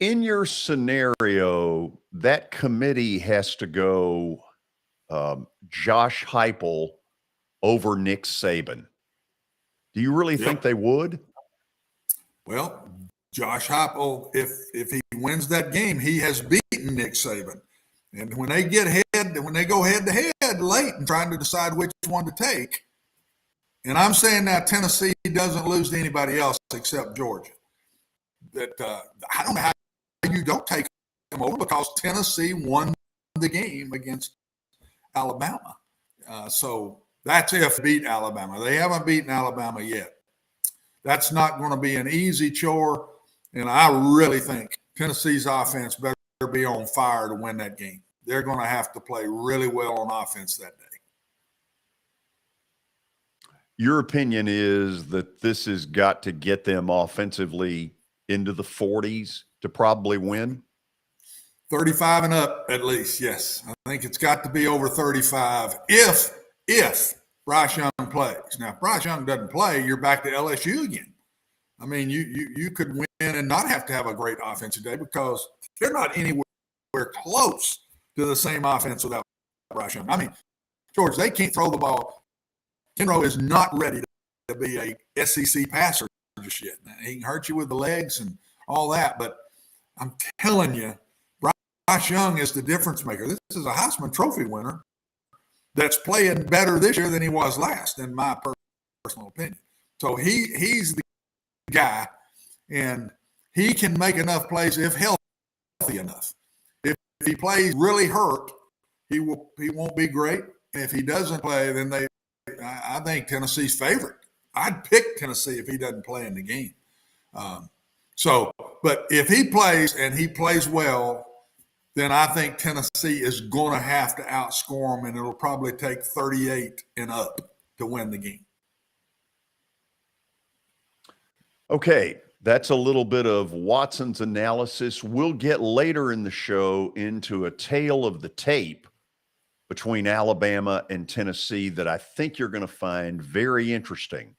In your scenario, that committee has to go Josh Heupel over Nick Saban. Do you really think they would? Well, Josh Heupel, if he wins that game, he has beaten Nick Saban. And when they go head to head late and trying to decide which one to take, and I'm saying now Tennessee doesn't lose to anybody else except Georgia. That I don't know how you don't take them over, because Tennessee won the game against Alabama. So that's if they beat Alabama. They haven't beaten Alabama yet. That's not going to be an easy chore, and I really think Tennessee's offense better be on fire to win that game. They're going to have to play really well on offense that day. Your opinion is that this has got to get them offensively into the 40s to probably win? 35 and up, at least, yes. I think it's got to be over 35 if Bryce Young plays. Now, if Bryce Young doesn't play, you're back to LSU again. I mean, you could win and not have to have a great offensive day, because they're not anywhere close to the same offense without Bryce Young. I mean, George, they can't throw the ball. Kenro is not ready to be a SEC passer just yet. He can hurt you with the legs and all that, but I'm telling you, Bryce Young is the difference maker. This is a Heisman Trophy winner that's playing better this year than he was last, in my personal opinion. So he's the guy, and he can make enough plays if healthy enough. If he plays really hurt, he won't be great. And if he doesn't play, then I think Tennessee's favorite. I'd pick Tennessee if he doesn't play in the game. But if he plays and he plays well, then I think Tennessee is going to have to outscore them, and it'll probably take 38 and up to win the game. Okay, that's a little bit of Watson's analysis. We'll get later in the show into a tale of the tape between Alabama and Tennessee that I think you're going to find very interesting.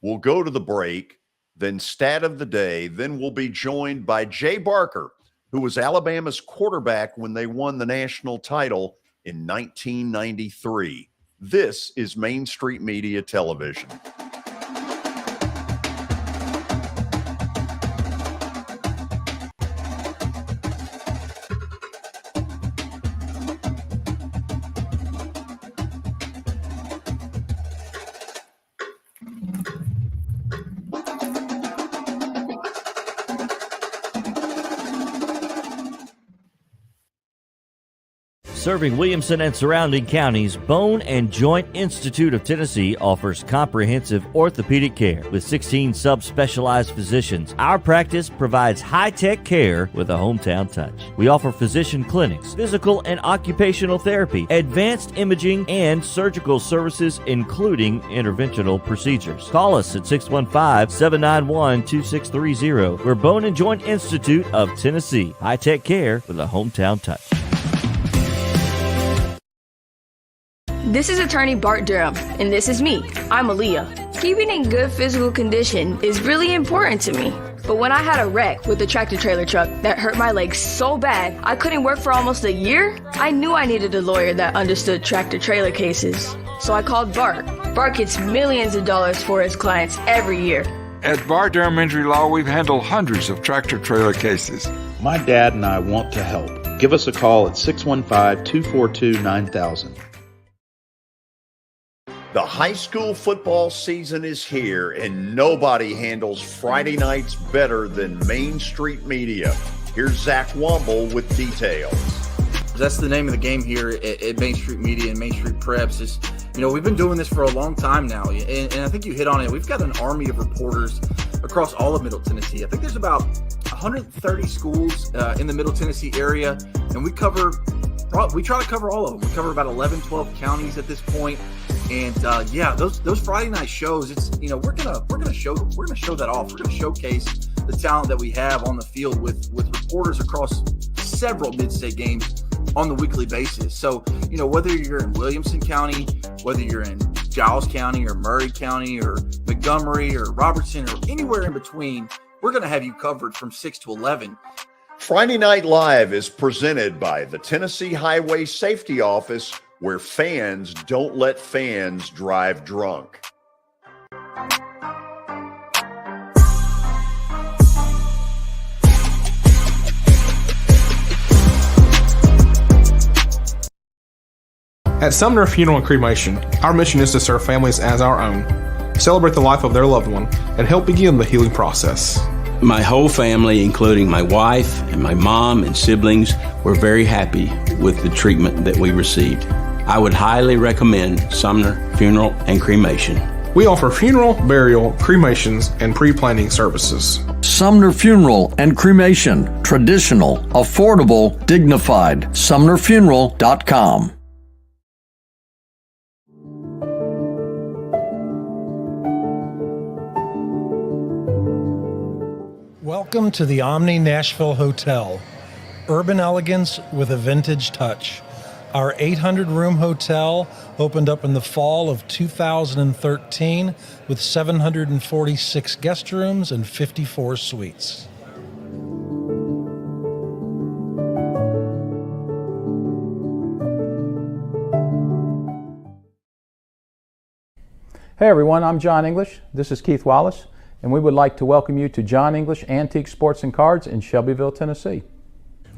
We'll go to the break, then stat of the day, then we'll be joined by Jay Barker, who was Alabama's quarterback when they won the national title in 1993. This is Main Street Media Television. Serving Williamson and surrounding counties, Bone and Joint Institute of Tennessee offers comprehensive orthopedic care with 16 subspecialized physicians. Our practice provides high-tech care with a hometown touch. We offer physician clinics, physical and occupational therapy, advanced imaging, and surgical services, including interventional procedures. Call us at 615-791-2630. We're Bone and Joint Institute of Tennessee. High-tech care with a hometown touch. This is attorney Bart Durham, and this is me. I'm Aaliyah. Keeping in good physical condition is really important to me. But when I had a wreck with a tractor-trailer truck that hurt my legs so bad I couldn't work for almost a year, I knew I needed a lawyer that understood tractor-trailer cases. So I called Bart. Bart gets millions of dollars for his clients every year. At Bart Durham Injury Law, we've handled hundreds of tractor-trailer cases. My dad and I want to help. Give us a call at 615-242-9000. The high school football season is here, and nobody handles Friday nights better than Main Street Media. Here's Zach Womble with details. That's the name of the game here at Main Street Media and Main Street Preps. Is, we've been doing this for a long time now, and I think you hit on it. We've got an army of reporters across all of Middle Tennessee. I think there's about 130 schools in the Middle Tennessee area, and we try to cover all of them. We cover about 11, 12 counties at this point. And those Friday night shows, it's we're gonna show that off. We're gonna showcase the talent that we have on the field with reporters across several mid-state games on the weekly basis. So, whether you're in Williamson County, whether you're in Giles County or Murray County or Montgomery or Robertson or anywhere in between, we're going to have you covered from 6 to 11. Friday Night Live is presented by the Tennessee Highway Safety Office, where fans don't let fans drive drunk. At Sumner Funeral and Cremation, our mission is to serve families as our own, celebrate the life of their loved one, and help begin the healing process. My whole family, including my wife and my mom and siblings, were very happy with the treatment that we received. I would highly recommend Sumner Funeral and Cremation. We offer funeral, burial, cremations, and pre-planning services. Sumner Funeral and Cremation. Traditional, affordable, dignified. SumnerFuneral.com. Welcome to the Omni Nashville Hotel. Urban elegance with a vintage touch. Our 800-room hotel opened up in the fall of 2013 with 746 guest rooms and 54 suites. Hey everyone, I'm John English. This is Keith Wallace, and we would like to welcome you to John English Antique Sports and Cards in Shelbyville, Tennessee.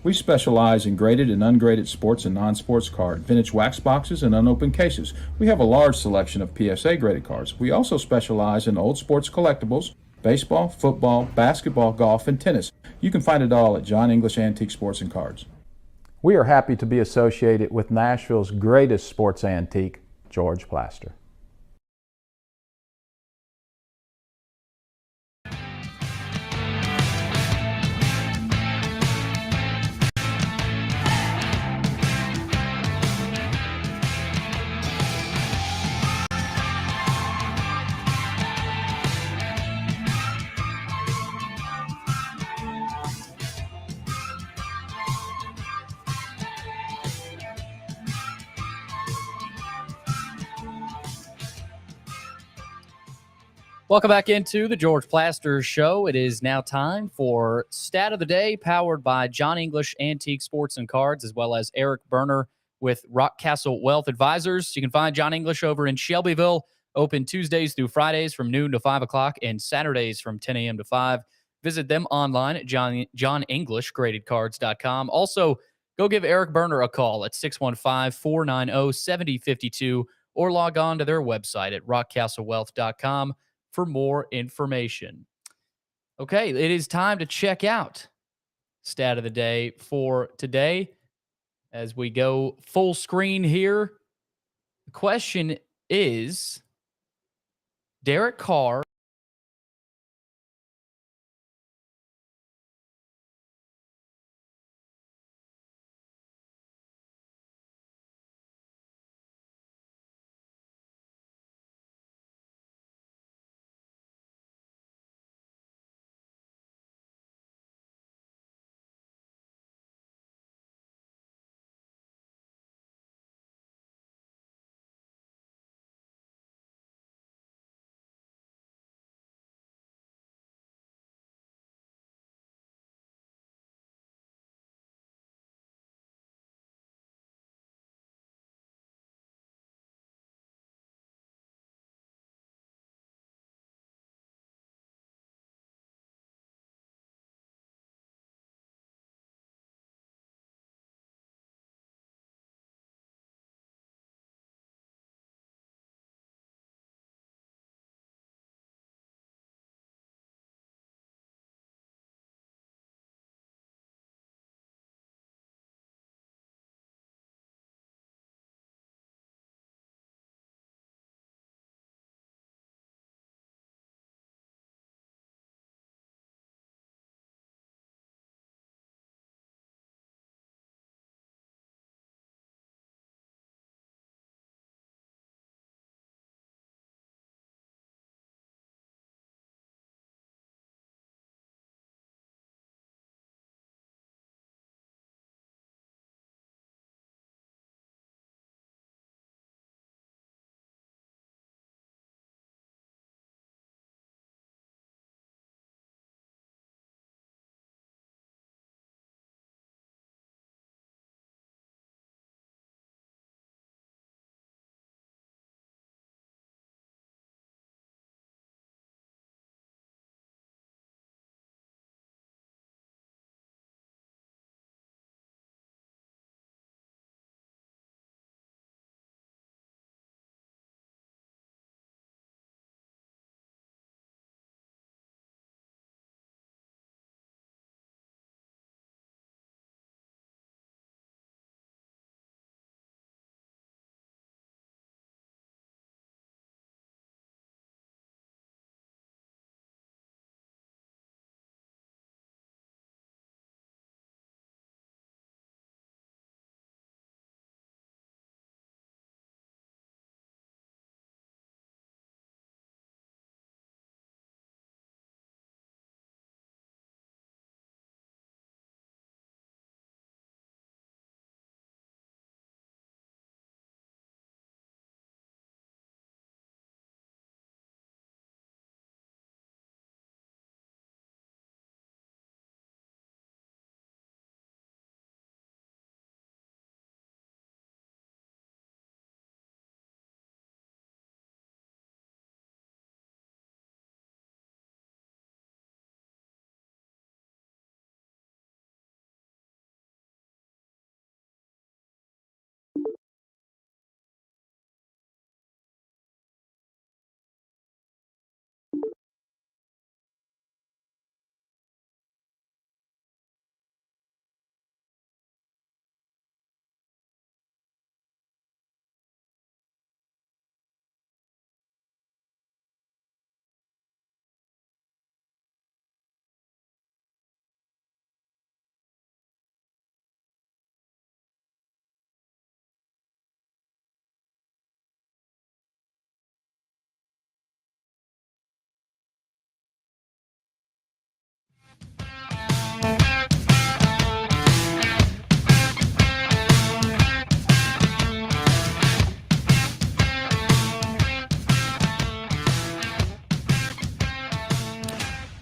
We specialize in graded and ungraded sports and non-sports cards, vintage wax boxes, and unopened cases. We have a large selection of PSA graded cards. We also specialize in old sports collectibles, baseball, football, basketball, golf, and tennis. You can find it all at John English Antique Sports and Cards. We are happy to be associated with Nashville's greatest sports antique, George Plaster. Welcome back into the George Plaster Show. It is now time for Stat of the Day, powered by John English Antique Sports and Cards, as well as Eric Berner with Rockcastle Wealth Advisors. You can find John English over in Shelbyville, open Tuesdays through Fridays from noon to 5 o'clock and Saturdays from 10 a.m. to 5. Visit them online at JohnEnglishGradedCards.com. Also, go give Eric Berner a call at 615-490-7052 or log on to their website at rockcastlewealth.com for more information. Okay, it is time to check out Stat of the Day for today. As we go full screen here, the question is, Derek Carr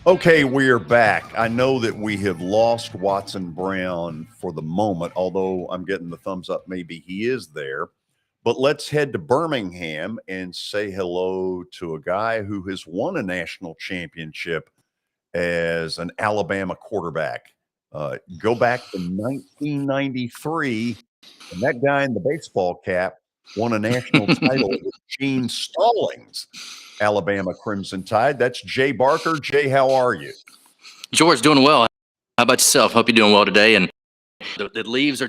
Okay, we are back. I know that we have lost Watson Brown for the moment, although I'm getting the thumbs up. Maybe he is there. But let's head to Birmingham and say hello to a guy who has won a national championship as an Alabama quarterback. Go back to 1993, and that guy in the baseball cap won a national title with Gene Stallings' Alabama Crimson Tide. That's Jay Barker. Jay, how are you? George, doing well. How about yourself? Hope you're doing well today. And the leaves are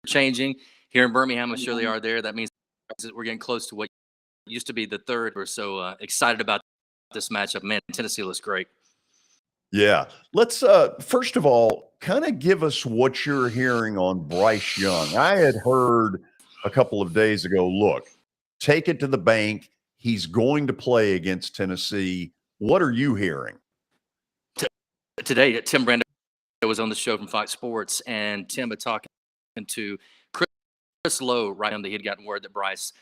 changing here in Birmingham. I'm sure they are there. That means that we're getting close to what used to be the third. We're so excited about this matchup. Man, Tennessee looks great. Yeah. Let's first of all kind of give us what you're hearing on Bryce Young. I had heard a couple of days ago, look, take it to the bank. He's going to play against Tennessee. What are you hearing? Today, Tim Brando was on the show from Fox Sports, and Tim had talking to Chris Lowe right on that he had gotten word that Bryce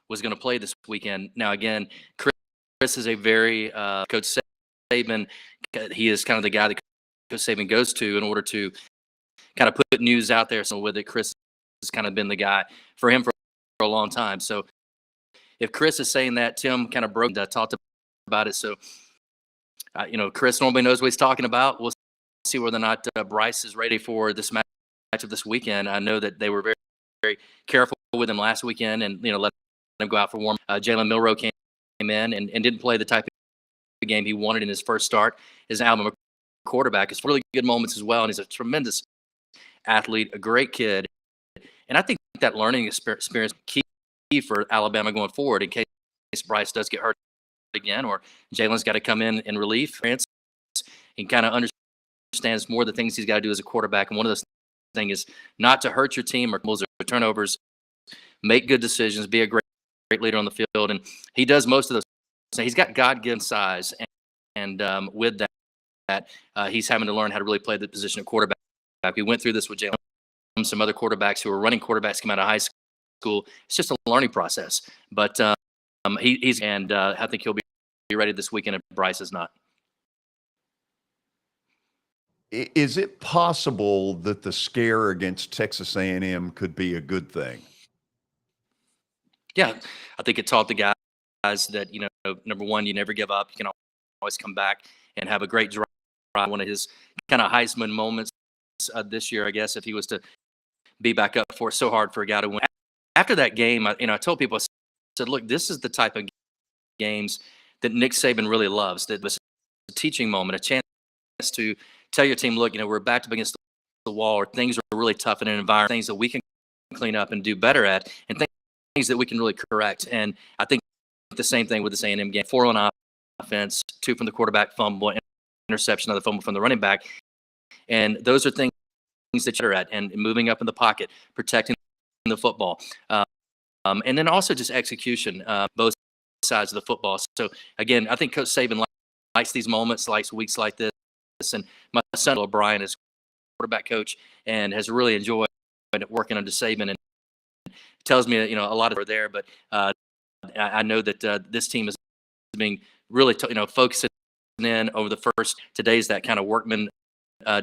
was going to play this weekend. Now, again, Chris is a very Coach Saban. He is kind of the guy that Coach Saban goes to in order to kind of put news out there. So with it, Chris has kind of been the guy for him for a long time. So if Chris is saying that, Tim kind of talked about it. So, Chris normally knows what he's talking about. We'll see whether or not Bryce is ready for this match of this weekend. I know that they were very, very careful with him last weekend and, let him go out for warm. Jalen Milroe came in and didn't play the type of game he wanted in his first start. His Alabama quarterback is really good moments as well, and he's a tremendous athlete, a great kid. And I think that learning experience key for Alabama going forward in case Bryce does get hurt again or Jalen's got to come in relief. He kind of understands more the things he's got to do as a quarterback. And one of those things is not to hurt your team or turnovers, make good decisions, be a great leader on the field. And he does most of those. So he's got God-given size. And with that, he's having to learn how to really play the position of quarterback. We went through this with Jalen, some other quarterbacks who were running quarterbacks come out of high school. It's just a learning process. But I think he'll be ready this weekend if Bryce is not. Is it possible that the scare against Texas A&M could be a good thing? Yeah, I think it taught the guys that, number one, you never give up. You can always come back and have a great drive. One of his kind of Heisman moments this year, I guess, if he was to be back up for it, so hard for a guy to win. After that game, I told people, I said, look, this is the type of games that Nick Saban really loves. That was a teaching moment, a chance to tell your team, look, we're backed up against the wall, or things are really tough in an environment, things that we can clean up and do better at, and things that we can really correct. And I think the same thing with this A&M game. 4 on offense, 2 from the quarterback, fumble, interception, another fumble from the running back. And those are things that you're at, and moving up in the pocket, protecting the football. And then also just execution, both sides of the football. So, again, I think Coach Saban likes these moments, likes weeks like this. And my son, O'Brien, is quarterback coach and has really enjoyed working under Saban, and tells me, a lot of are there. But I know that this team is being really, focusing in over the first. Today's that kind of workman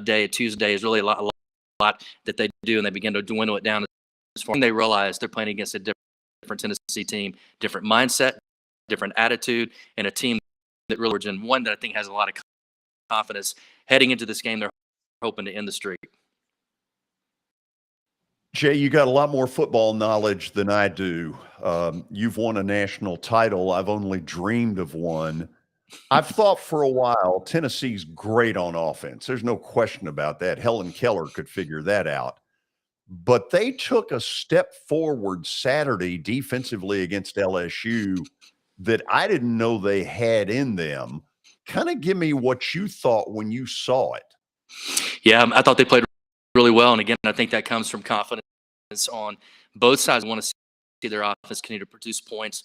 day. Tuesday is really a lot that they do, and they begin to dwindle it down. As far as they realize they're playing against a different Tennessee team, different mindset, different attitude, and a team that really, and one that I think has a lot of confidence heading into this game. They're hoping to end the streak. Jay, you got a lot more football knowledge than I do. You've won a national title. I've only dreamed of one. I've thought for a while Tennessee's great on offense. There's no question about that. Helen Keller could figure that out. But they took a step forward Saturday defensively against LSU that I didn't know they had in them. Kind of give me what you thought when you saw it. Yeah, I thought they played really well. And again, I think that comes from confidence on both sides. Want to see their offense continue to produce points.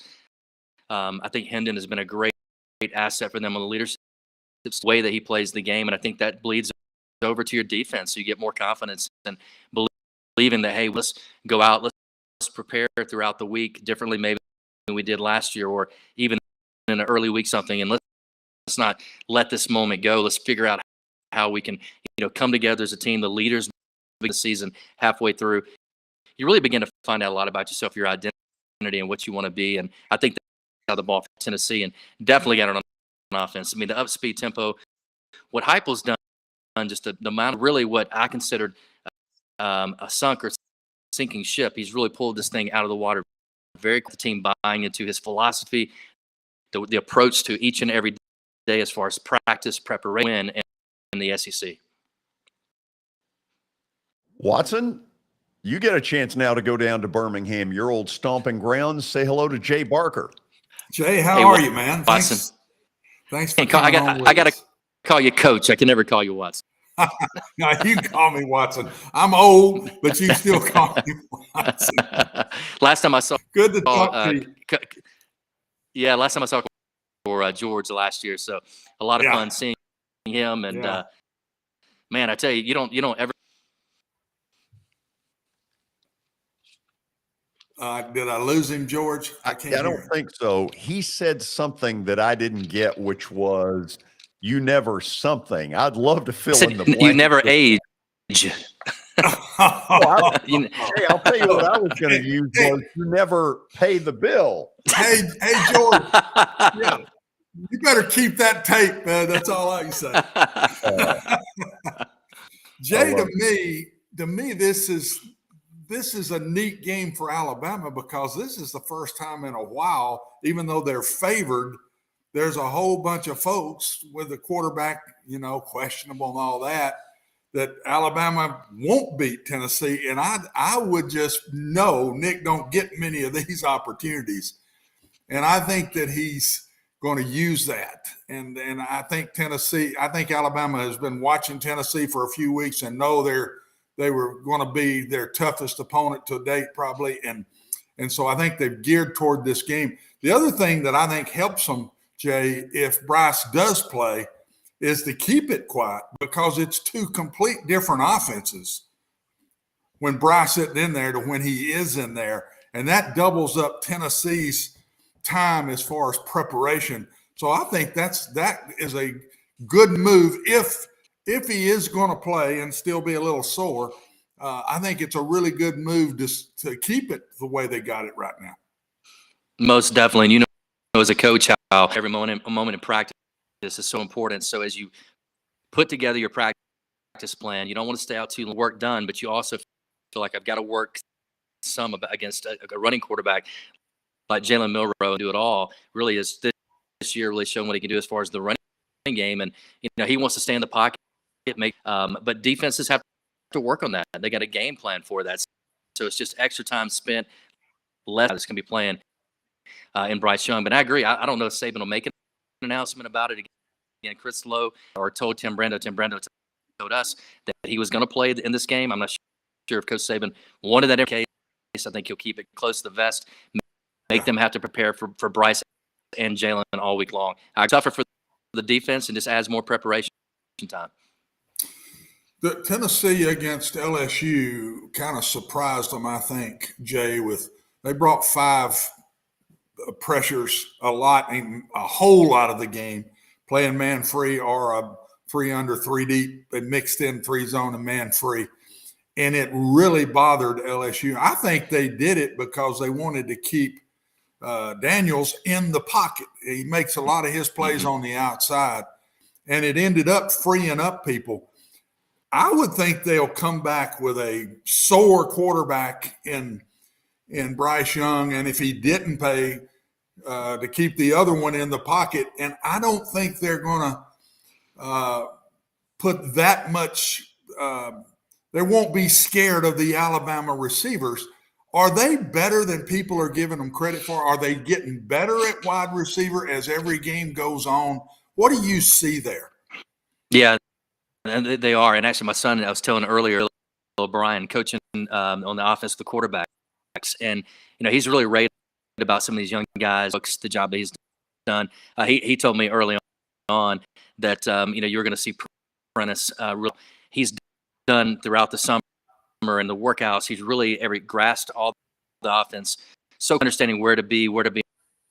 I think Hendon has been a great asset for them on the leadership way that he plays the game. And I think that bleeds over to your defense. So you get more confidence and believing that, hey, let's go out, let's prepare throughout the week differently maybe than we did last year, or even in an early week something, and let's not let this moment go. Let's figure out how we can, come together as a team. The leaders of the season halfway through, you really begin to find out a lot about yourself, your identity, and what you want to be. And I think that's how the ball for Tennessee, and definitely got it on offense. I mean, the up-speed tempo, what Heupel's done, just the amount of really what I considered a sunk or sinking ship. He's really pulled this thing out of the water. Very quick, the team buying into his philosophy, the approach to each and every day as far as practice, preparation, in the SEC. Watson, you get a chance now to go down to Birmingham, your old stomping grounds. Say hello to Jay Barker. Jay, how are you, man? Watson. Thanks for coming on. I got to call you Coach. I can never call you Watson. No, you can call me Watson. I'm old, but you still call me Watson. Last time I saw good to talk to you. Yeah, last time I saw George last year, so a lot of fun seeing him. And man, I tell you, you don't ever. Did I lose him, George? I don't think so. He said something that I didn't get, which was you never something. I'd love to fill in the blank. You never age. Hey, I'll tell you what I was going to use was you never pay the bill. Hey, George. Yeah, you better keep that tape, man. That's all I can say. Jay, to me, this is a neat game for Alabama because this is the first time in a while, even though they're favored, there's a whole bunch of folks with the quarterback, questionable and all that Alabama won't beat Tennessee. And I would just know Nick don't get many of these opportunities. And I think that he's going to use that. And I think Alabama has been watching Tennessee for a few weeks and know they were going to be their toughest opponent to date probably. And so I think they've geared toward this game. The other thing that I think helps them, Jay, if Bryce does play, is to keep it quiet because it's two complete different offenses when Bryce isn't in there to when he is in there. And that doubles up Tennessee's time as far as preparation. So I think that is a good move if he is going to play and still be a little sore. I think it's a really good move to keep it the way they got it right now. Most definitely. And as a coach, how every moment in practice is so important. So as you put together your practice plan, you don't want to stay out too long, work done, but you also feel like I've got to work some against a running quarterback like Jalen Milroe and do it all. Really is this year really showing what he can do as far as the running game. And, he wants to stay in the pocket, but defenses have to work on that. They got a game plan for that. So it's just extra time spent, less that's going to be playing in Bryce Young. But I agree. I don't know if Saban will make an announcement about it again. Chris Lowe told Tim Brando. Tim Brando told us that he was going to play in this game. I'm not sure if Coach Saban wanted that in case. I think he'll keep it close to the vest, make them have to prepare for Bryce and Jalen all week long. Tougher for the defense and just adds more preparation time. The Tennessee against LSU kind of surprised them, I think, Jay, they brought 5 pressures a whole lot of the game, playing man free or a 3 under 3 deep. They mixed in 3 zone and man free. And it really bothered LSU. I think they did it because they wanted to keep Daniels in the pocket. He makes a lot of his plays on the outside, and it ended up freeing up people. I would think they'll come back with a sore quarterback in Bryce Young, and if he didn't pay to keep the other one in the pocket, and I don't think they're going to put that much they won't be scared of the Alabama receivers. Are they better than people are giving them credit for? Are they getting better at wide receiver as every game goes on? What do you see there? Yeah, and they are. And actually, my son, I was telling earlier, little Brian, coaching on the offense, the quarterbacks. And, he's really rated about some of these young guys, the job that he's done. He told me early on that, you're going to see Prentice. He's done throughout the summer and the workouts. He's really grasped all the offense. So understanding where to be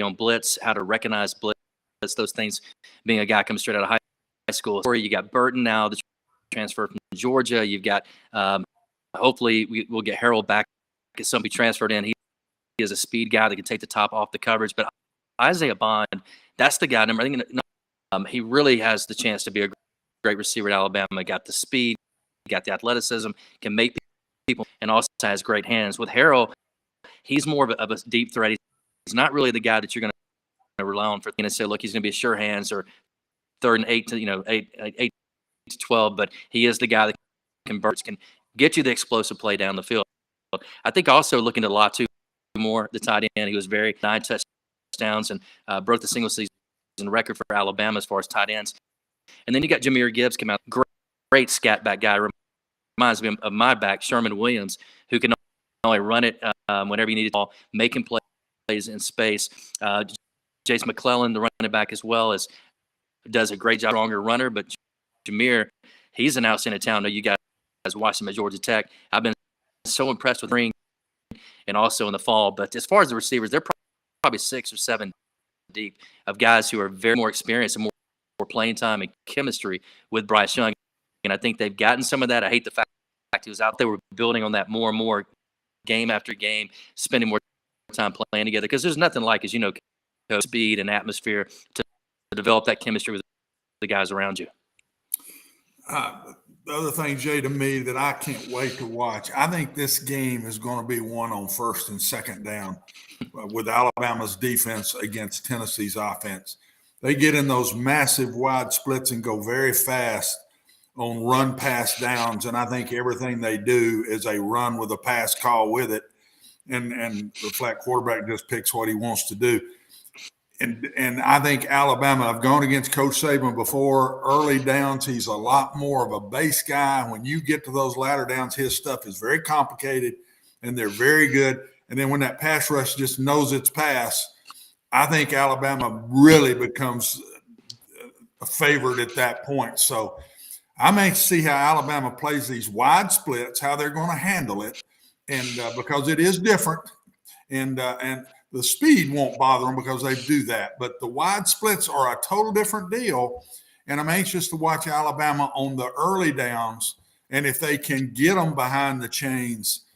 on blitz, how to recognize blitz, those things, being a guy coming straight out of high school. You got Burton now, the transfer from Georgia. You've got hopefully we'll get Harold back, get somebody transferred in. He is a speed guy that can take the top off the coverage. But Isaiah Bond, that's the guy. I think he really has the chance to be a great receiver at Alabama. Got the speed, got the athleticism, can make people, and also has great hands. With Harold, he's more of a deep threat. He's not really the guy that you're going to rely on for say, look, he's going to be a sure hands or 3rd and 8 to 8 to 12. But he is the guy that can get you the explosive play down the field. I think also looking at a lot too more the tight end. He was 9 touchdowns and broke the single season record for Alabama as far as tight ends. And then you got Jahmyr Gibbs come out, great scat back guy. Reminds me of my back, Sherman Williams, who can not only run it whenever you need it, making plays in space. Jace McClellan, the running back as well, does a great job, stronger runner. But Jahmyr, he's an outstanding talent. I know you guys watched him at Georgia Tech. I've been so impressed with him and also in the fall. But as far as the receivers, they're probably 6 or 7 deep of guys who are very more experienced and more playing time and chemistry with Bryce Young. And I think they've gotten some of that. I hate the fact he was out there. We're building on that more and more game after game, spending more time playing together. Because there's nothing like, as you know, speed and atmosphere to develop that chemistry with the guys around you. The other thing, Jay, to me that I can't wait to watch, I think this game is going to be won on 1st and 2nd down with Alabama's defense against Tennessee's offense. They get in those massive wide splits and go very fast on run pass downs, and I think everything they do is a run with a pass call with it, and the flat quarterback just picks what he wants to do. And I think Alabama, I've gone against Coach Saban before, early downs, he's a lot more of a base guy. When you get to those latter downs, his stuff is very complicated, and they're very good. And then when that pass rush just knows its pass, I think Alabama really becomes a favorite at that point. So I may see how Alabama plays these wide splits, how they're going to handle it, and because it is different, and the speed won't bother them because they do that. But the wide splits are a total different deal, and I'm anxious to watch Alabama on the early downs, and if they can get them behind the chains.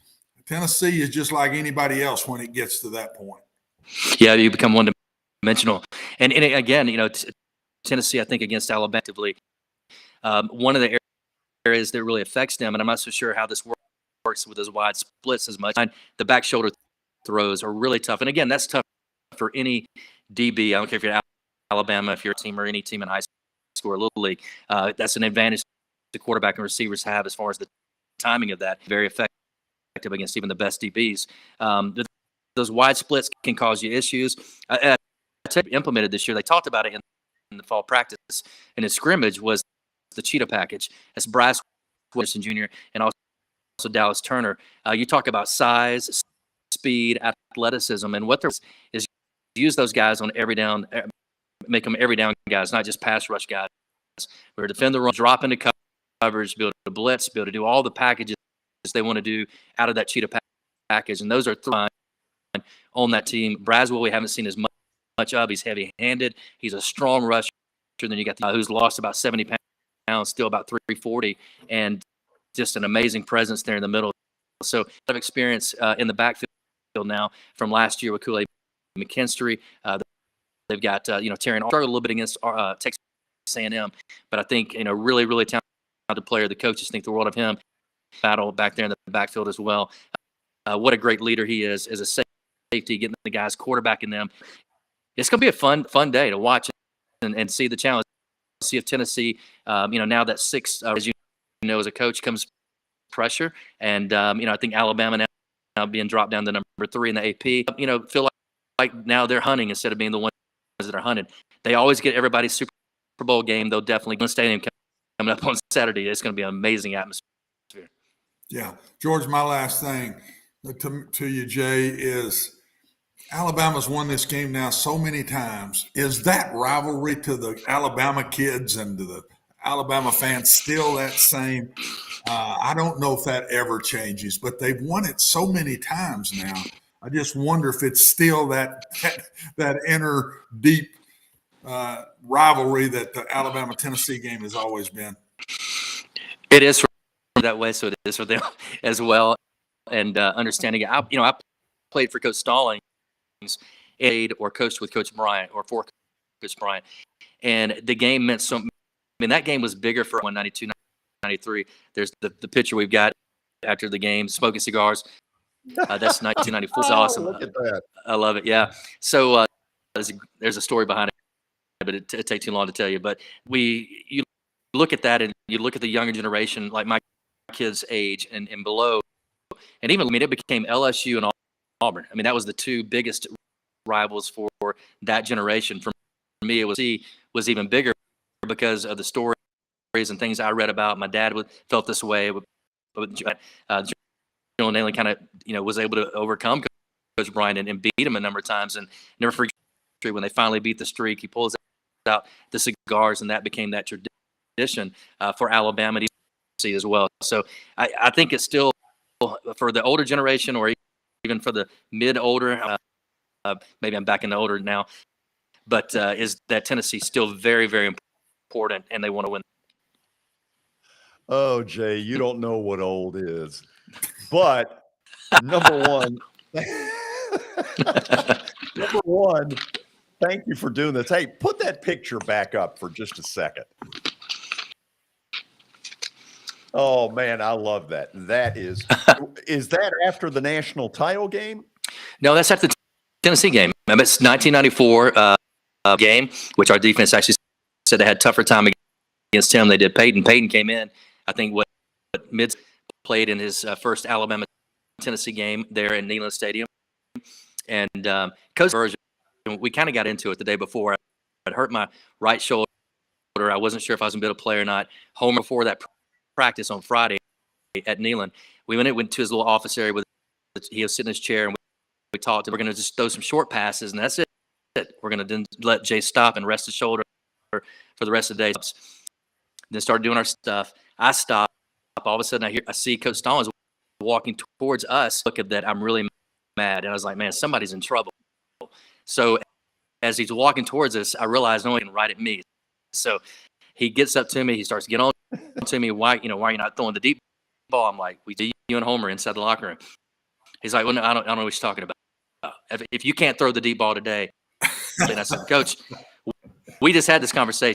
Tennessee is just like anybody else when it gets to that point. Yeah, you become one-dimensional. And again, Tennessee, I think, against Alabama, one of the areas that really affects them, and I'm not so sure how this works with those wide splits as much. The back shoulder throws are really tough. And again, that's tough for any DB. I don't care if you're at Alabama, if you're a team or any team in high school or little league. That's an advantage the quarterback and receivers have as far as the timing of that. Very effective against even the best DBs. Those wide splits can cause you issues. Implemented this year, they talked about it in the fall practice, and in scrimmage was the cheetah package. That's Bryce Wilson Jr. and also Dallas Turner. You talk about size, speed, athleticism, and what there is use those guys on every down, make them every down guys, not just pass rush guys. We're defend the run, drop into coverage, be able to blitz, be able to do all the packages they want to do out of that cheetah package, and those are throwing on that team. Braswell, we haven't seen as much of. He's heavy-handed. He's a strong rusher. Then you got who's lost about 70 pounds, still about 340, and just an amazing presence there in the middle. So a lot of experience in the backfield now from last year with Kool-Aid McKinstry. They've got Terran struggled a little bit against Texas A&M, but I think really, really talented player. The coaches think the world of him. Battle back there in the backfield as well. What a great leader he is as a safety, getting the guys quarterbacking them. It's going to be a fun day to watch and see the challenge. See if Tennessee, now that 6, as you know, as a coach comes pressure, and I think Alabama now being dropped down to number 3 in the AP, feel like now they're hunting instead of being the ones that are hunted. They always get everybody's Super Bowl game. They'll definitely go to the stadium coming up on Saturday. It's going to be an amazing atmosphere. Yeah. George, my last thing to you, Jay, is Alabama's won this game now so many times. Is that rivalry to the Alabama kids and to the Alabama fans still that same? I don't know if that ever changes, but they've won it so many times now. I just wonder if it's still that inner deep rivalry that the Alabama-Tennessee game has always been. It is for that way, so it is for them as well. And understanding it, I played for Coach Stallings, or coached with Coach Bryant, or for Coach Bryant, and the game meant so. I mean, that game was bigger for 192, 93. There's the picture we've got after the game, smoking cigars. That's 1994. It's awesome. Look at that. I love it. Yeah. So there's a story behind it, but it takes too long to tell you. But you look at that, and you look at the younger generation, like my kids' age and below, and even it became LSU and Auburn. I mean, that was the two biggest rivals for that generation. For me, it was even bigger because of the stories and things I read about. My dad felt this way, but General Naley kind of was able to overcome Coach Bryant and beat him a number of times. And never forget when they finally beat the streak, he pulls out the cigars, and that became that tradition for Alabama to see as well. So I think it's still for the older generation, or even for the mid-older. Maybe I'm back in the older now, but is that Tennessee still very, very important, and they want to win. Oh, Jay, you don't know what old is. But number one, thank you for doing this. Hey, put that picture back up for just a second. Oh, man, I love that. That is that after the national title game? No, that's after the Tennessee game. Remember, it's 1994 game, which our defense actually said they had tougher time against him. They did Peyton. Peyton came in, I think, what mid played in his first Alabama-Tennessee game there in Neyland Stadium. And Coach version, we kind of got into it the day before. I'd hurt my right shoulder. I wasn't sure if I was going to be able to play or not. Homer, before that practice on Friday at Neyland, we went to his little office area. He was sitting in his chair, and we talked. We're going to just throw some short passes, and that's it. We're going to then let Jay stop and rest his shoulder for the rest of the day. Then start doing our stuff. I stopped. All of a sudden, I see Coach Stallings walking towards us. Look at that. I'm really mad. And I was like, man, somebody's in trouble. So as he's walking towards us, I realized no one can right at me. So he gets up to me. He starts to get on to me. Why are you not throwing the deep ball? I'm like, we see you and Homer inside the locker room. He's like, well, no, I don't know what you're talking about. If you can't throw the deep ball today, then I said, Coach, we just had this conversation.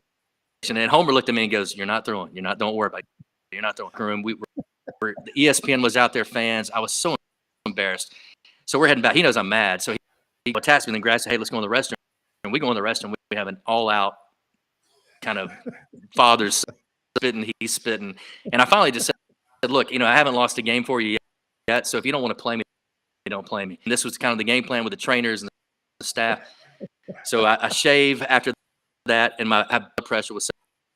And Homer looked at me and goes, don't worry about it. You're not throwing. The ESPN was out there, fans. I was so embarrassed. So we're heading back. He knows I'm mad. So he attacks me and then said, hey, let's go in the restroom. And we go in the restroom. We have an all-out kind of father's spitting, he's spitting. And I finally just said, look, I haven't lost a game for you yet. So if you don't want to play me, don't play me. And this was kind of the game plan with the trainers and the staff. So I shave after that, and my blood pressure was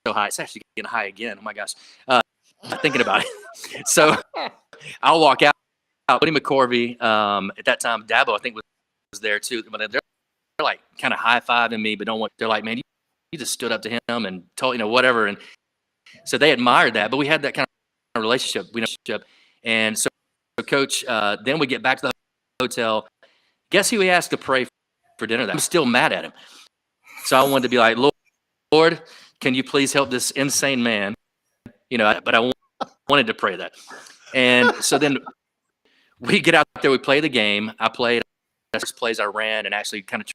so high. It's actually getting high again. Oh, my gosh. Thinking about it. So I'll walk out. Woody McCorvey, at that time, Dabo, I think, was there too. But they're like kind of high-fiving me, but they're like, man, you just stood up to him and told, whatever. And so they admired that. But we had that kind of relationship. And so Coach, then we get back to the hotel. Guess who he asked to pray for dinner? I'm still mad at him. So I wanted to be like, Lord, can you please help this insane man? But I wanted to pray that. And so then we get out there, we play the game. I played, that's plays I ran and actually kind of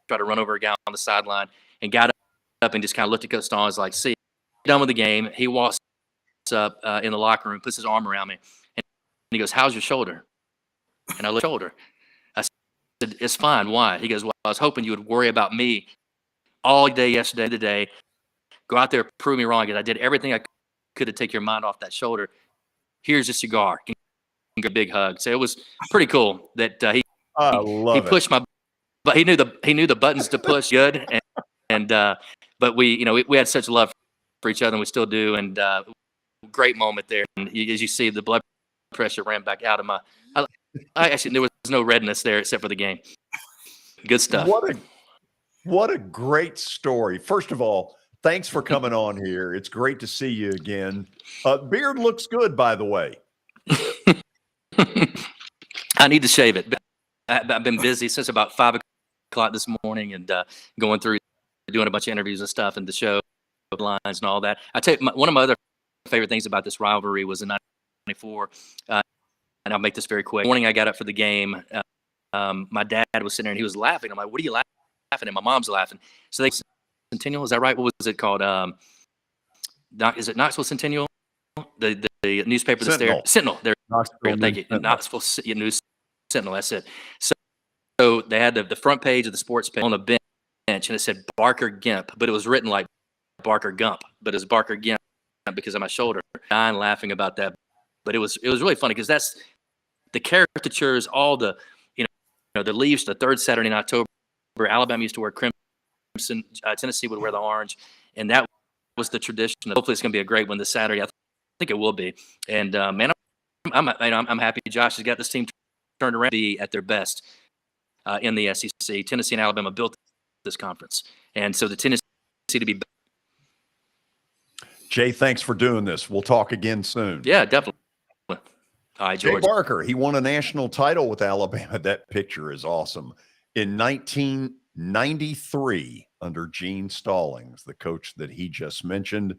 tried to run over a guy on the sideline and got up and just kind of looked at Coach Stallings like, see, done with the game. He walks up in the locker room, puts his arm around me, and he goes, how's your shoulder? And I looked at his shoulder. I said, it's fine. Why? He goes, well, I was hoping you would worry about me all day yesterday, today. Go out there, prove me wrong, because I did everything I could to take your mind off that shoulder. Here's a cigar. A big hug. So it was pretty cool that he pushed my, but he knew the buttons to push good, and but we had such love for each other, and we still do, and great moment there. And as you see, the blood pressure ran back out of my. I actually, there was no redness there except for the game. Good stuff. What a great story. First of all, thanks for coming on here. It's great to see you again. Beard looks good, by the way. I need to shave it. I've been busy since about 5 o'clock this morning and going through doing a bunch of interviews and stuff and the show lines and all that. I tell you, one of my other favorite things about this rivalry was in 1994, and I'll make this very quick. The morning I got up for the game, my dad was sitting there and he was laughing. I'm like, what are you laughing at? And my mom's laughing. So they Centennial, is that right? What was it called? Is it Knoxville Centennial? The newspaper that's there? Sentinel. There. Thank you. Knoxville News Sentinel. That's it. So they had the front page of the sports page on the bench, and it said Barker Gimp, but it was written like Barker Gump, but it's Barker Gimp because of my shoulder. I'm laughing about that, but it was really funny because that's the caricatures, all the the leaves. The third Saturday in October, Alabama used to wear crimson, Tennessee would wear the orange, and that was the tradition. Hopefully, it's going to be a great one this Saturday. I think it will be. And man, I'm happy Josh has got this team turned around to be at their best in the SEC. Tennessee and Alabama built this conference, and so the Tennessee to be. Jay, thanks for doing this. We'll talk again soon. Yeah, definitely. All right, George. Jay Barker, he won a national title with Alabama. That picture is awesome. In 1993, under Gene Stallings, the coach that he just mentioned.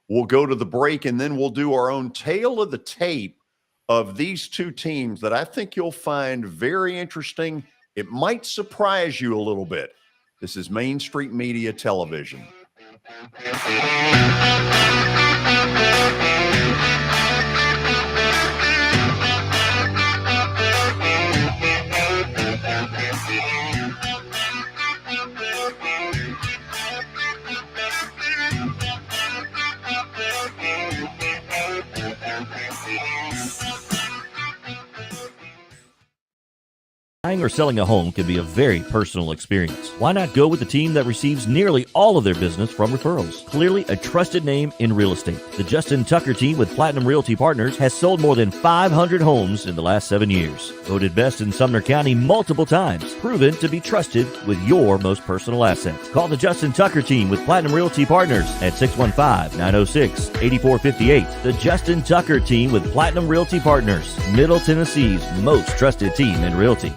We'll go to the break, and then we'll do our own tale of the tape of these two teams that I think you'll find very interesting. It might surprise you a little bit. This is Main Street Media Television. Buying or selling a home can be a very personal experience. Why not go with the team that receives nearly all of their business from referrals? Clearly a trusted name in real estate. The Justin Tucker team with Platinum Realty Partners has sold more than 500 homes in the last 7 years. Voted best in Sumner County multiple times. Proven to be trusted with your most personal assets. Call the Justin Tucker team with Platinum Realty Partners at 615-906-8458. The Justin Tucker team with Platinum Realty Partners, Middle Tennessee's most trusted team in realty.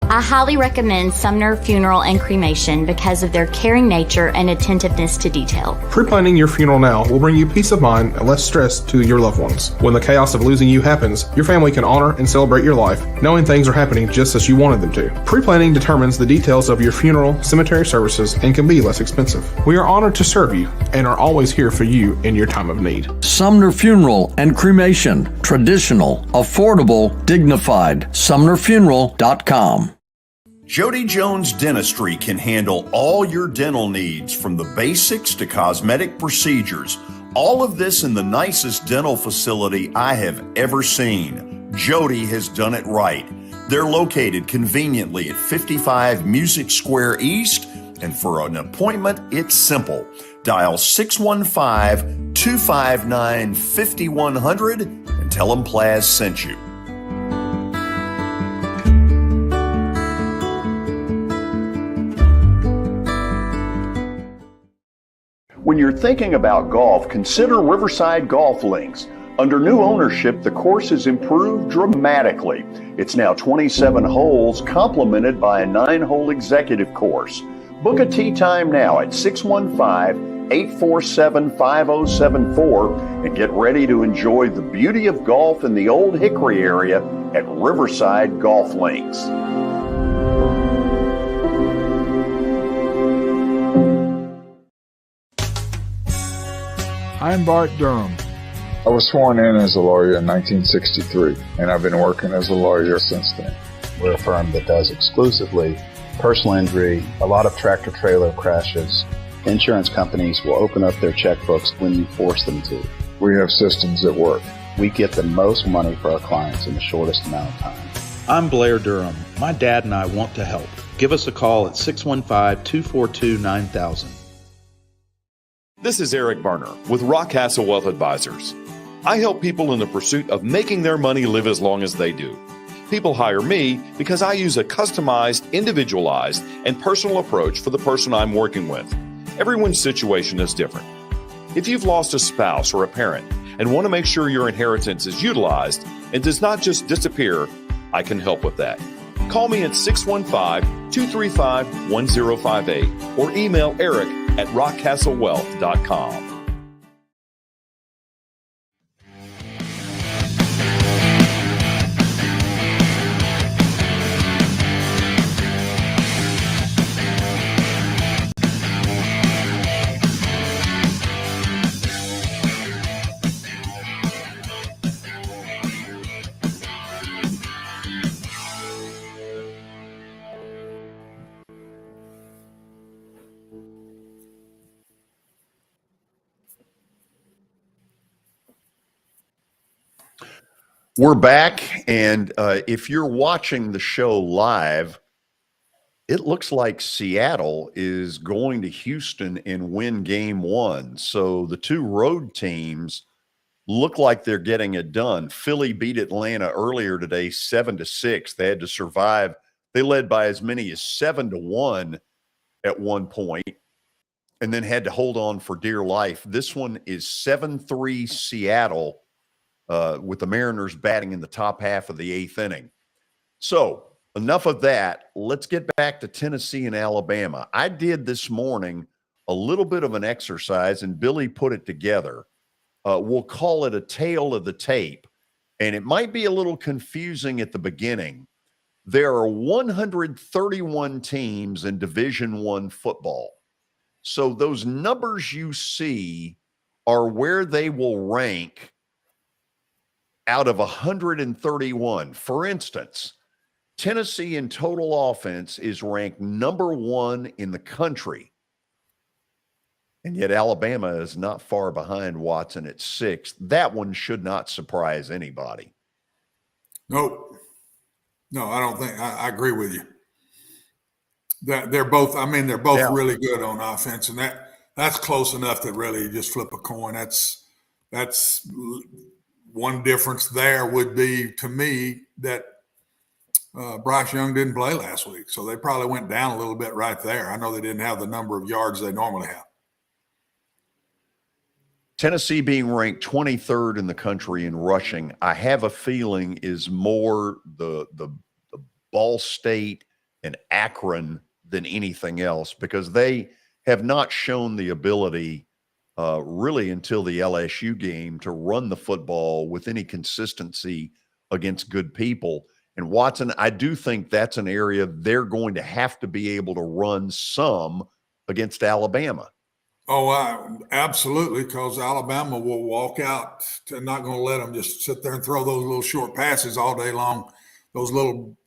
I highly recommend Sumner Funeral and Cremation because of their caring nature and attentiveness to detail. Pre-planning your funeral now will bring you peace of mind and less stress to your loved ones. When the chaos of losing you happens, your family can honor and celebrate your life, knowing things are happening just as you wanted them to. Pre-planning determines the details of your funeral, cemetery services, and can be less expensive. We are honored to serve you and are always here for you in your time of need. Sumner Funeral and Cremation. Traditional, affordable, dignified. SumnerFuneral.com. Jody Jones Dentistry can handle all your dental needs, from the basics to cosmetic procedures. All of this in the nicest dental facility I have ever seen. Jody has done it right. They're located conveniently at 55 Music Square East, and for an appointment, it's simple. Dial 615-259-5100 and tell them Plaz sent you. When you're thinking about golf, consider Riverside Golf Links. Under new ownership, the course has improved dramatically. It's now 27 holes, complemented by a 9-hole executive course. Book a tee time now at 615-847-5074 and get ready to enjoy the beauty of golf in the Old Hickory area at Riverside Golf Links. I'm Bart Durham. I was sworn in as a lawyer in 1963, and I've been working as a lawyer since then. We're a firm that does exclusively personal injury, a lot of tractor-trailer crashes. Insurance companies will open up their checkbooks when you force them to. We have systems that work. We get the most money for our clients in the shortest amount of time. I'm Blair Durham. My dad and I want to help. Give us a call at 615-242-9000. This is Eric Berner with Rock Castle Wealth Advisors. I help people in the pursuit of making their money live as long as they do. People hire me because I use a customized, individualized, and personal approach for the person I'm working with. Everyone's situation is different. If you've lost a spouse or a parent and want to make sure your inheritance is utilized and does not just disappear, I can help with that. Call me at 615-235-1058 or email Eric at rockcastlewealth.com. We're back, and if you're watching the show live, it looks like Seattle is going to Houston and win game one. So the two road teams look like they're getting it done. Philly beat Atlanta earlier today, 7-6. They had to survive. They led by as many as 7-1 at one point, and then had to hold on for dear life. This one is 7-3 Seattle, with the Mariners batting in the top half of the eighth inning. So enough of that. Let's get back to Tennessee and Alabama. I did this morning a little bit of an exercise, and Billy put it together. We'll call it a tale of the tape, and it might be a little confusing at the beginning. There are 131 teams in Division I football. So those numbers you see are where they will rank out of 131. For instance, Tennessee in total offense is ranked number 1 in the country. And yet Alabama is not far behind Watson at 6th. That one should not surprise anybody. Nope. No, I don't think. I agree with you. They're both. I mean, they're both really good on offense, and that's close enough that really you just flip a coin. That's one difference. There would be, to me, that Bryce Young didn't play last week, so they probably went down a little bit right there. I know they didn't have the number of yards they normally have. Tennessee being ranked 23rd in the country in rushing, I have a feeling is more the Ball State and Akron than anything else, because they have not shown the ability really until the LSU game to run the football with any consistency against good people. And Watson, I do think that's an area they're going to have to be able to run some against Alabama. Oh, absolutely, because Alabama will walk out. They're not going to let them just sit there and throw those little short passes all day long. Those little,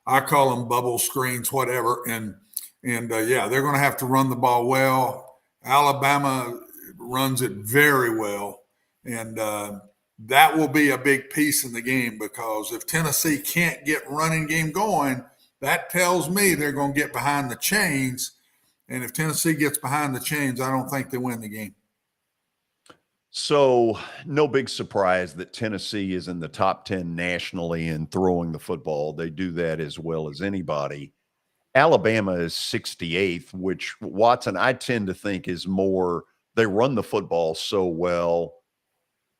I call them bubble screens, whatever. And yeah, they're going to have to run the ball well. Alabama runs it very well. And that will be a big piece in the game, because if Tennessee can't get running game going, that tells me they're going to get behind the chains. And if Tennessee gets behind the chains, I don't think they win the game. So no big surprise that Tennessee is in the top 10 nationally in throwing the football. They do that as well as anybody. Alabama is 68th, which, Watson, I tend to think is more, they run the football so well,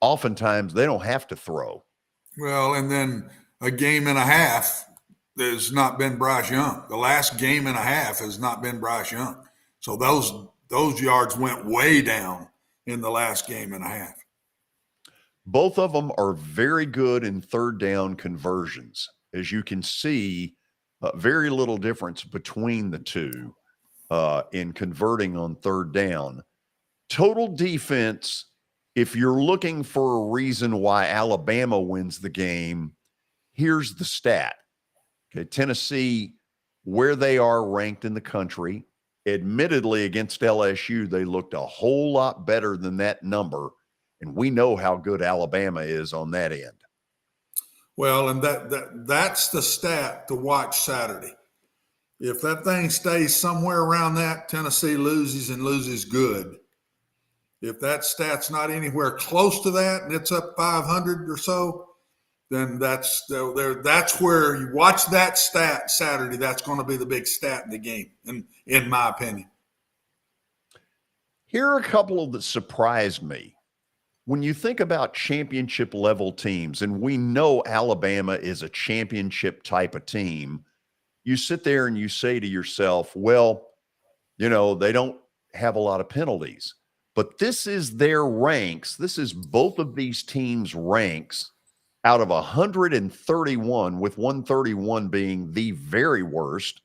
oftentimes they don't have to throw. Well, and then a game and a half has not been Bryce Young. The last game and a half has not been Bryce Young. So those yards went way down in the last game and a half. Both of them are very good in third down conversions. As you can see, very little difference between the two in converting on third down. Total defense, if you're looking for a reason why Alabama wins the game, here's the stat. Okay, Tennessee, where they are ranked in the country, admittedly against LSU, they looked a whole lot better than that number, and we know how good Alabama is on that end. Well, and that's the stat to watch Saturday. If that thing stays somewhere around that, Tennessee loses and loses good. If that stat's not anywhere close to that and it's up 500 or so, then that's where you watch that stat Saturday. That's going to be the big stat in the game, in my opinion. Here are a couple that surprised me. When you think about championship level teams, and we know Alabama is a championship type of team, you sit there and you say to yourself, well, you know, they don't have a lot of penalties. But this is their ranks. This is both of these teams' ranks out of 131, with 131 being the very worst.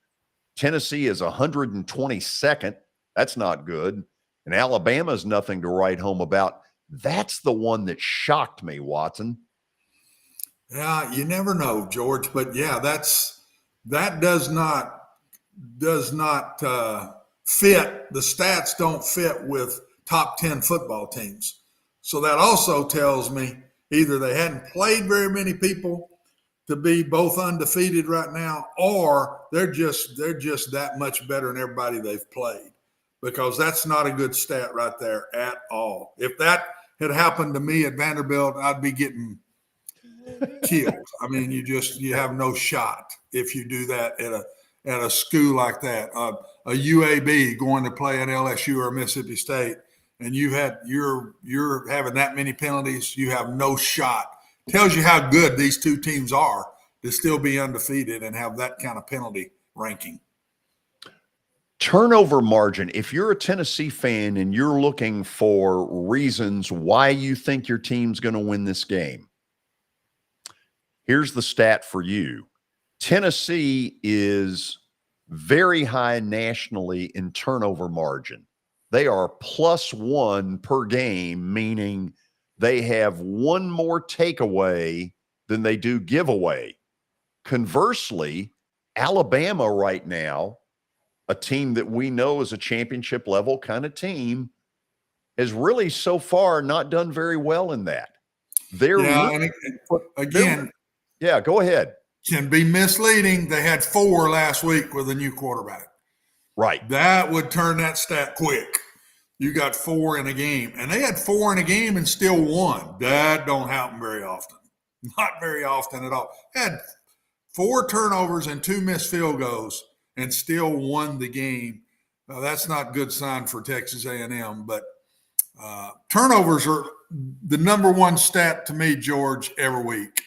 Tennessee is 122nd. That's not good. And Alabama's nothing to write home about. That's the one that shocked me, Watson. Yeah, you never know, George. But yeah, that does not fit. The stats don't fit with top 10 football teams. So that also tells me either they hadn't played very many people to be both undefeated right now, or they're just that much better than everybody they've played, because that's not a good stat right there at all. If that had happened to me at Vanderbilt, I'd be getting killed. I mean, you have no shot if you do that at a school like that. A UAB going to play at LSU or Mississippi State, and you're having that many penalties, you have no shot. Tells you how good these two teams are to still be undefeated and have that kind of penalty ranking. Turnover margin. If you're a Tennessee fan and you're looking for reasons why you think your team's going to win this game, here's the stat for you. Tennessee is very high nationally in turnover margin. They are +1 per game, meaning they have one more takeaway than they do giveaway. Conversely, Alabama right now, a team that we know is a championship level kind of team, has really so far not done very well in that. Go ahead. Can be misleading. They had 4 last week with a new quarterback. Right. That would turn that stat quick. You got 4 in a game, and they had 4 in a game and still won. That don't happen very often. Not very often at all. Had 4 turnovers and 2 missed field goals and still won the game. That's not a good sign for Texas A&M, but turnovers are the number one stat to me, George, every week.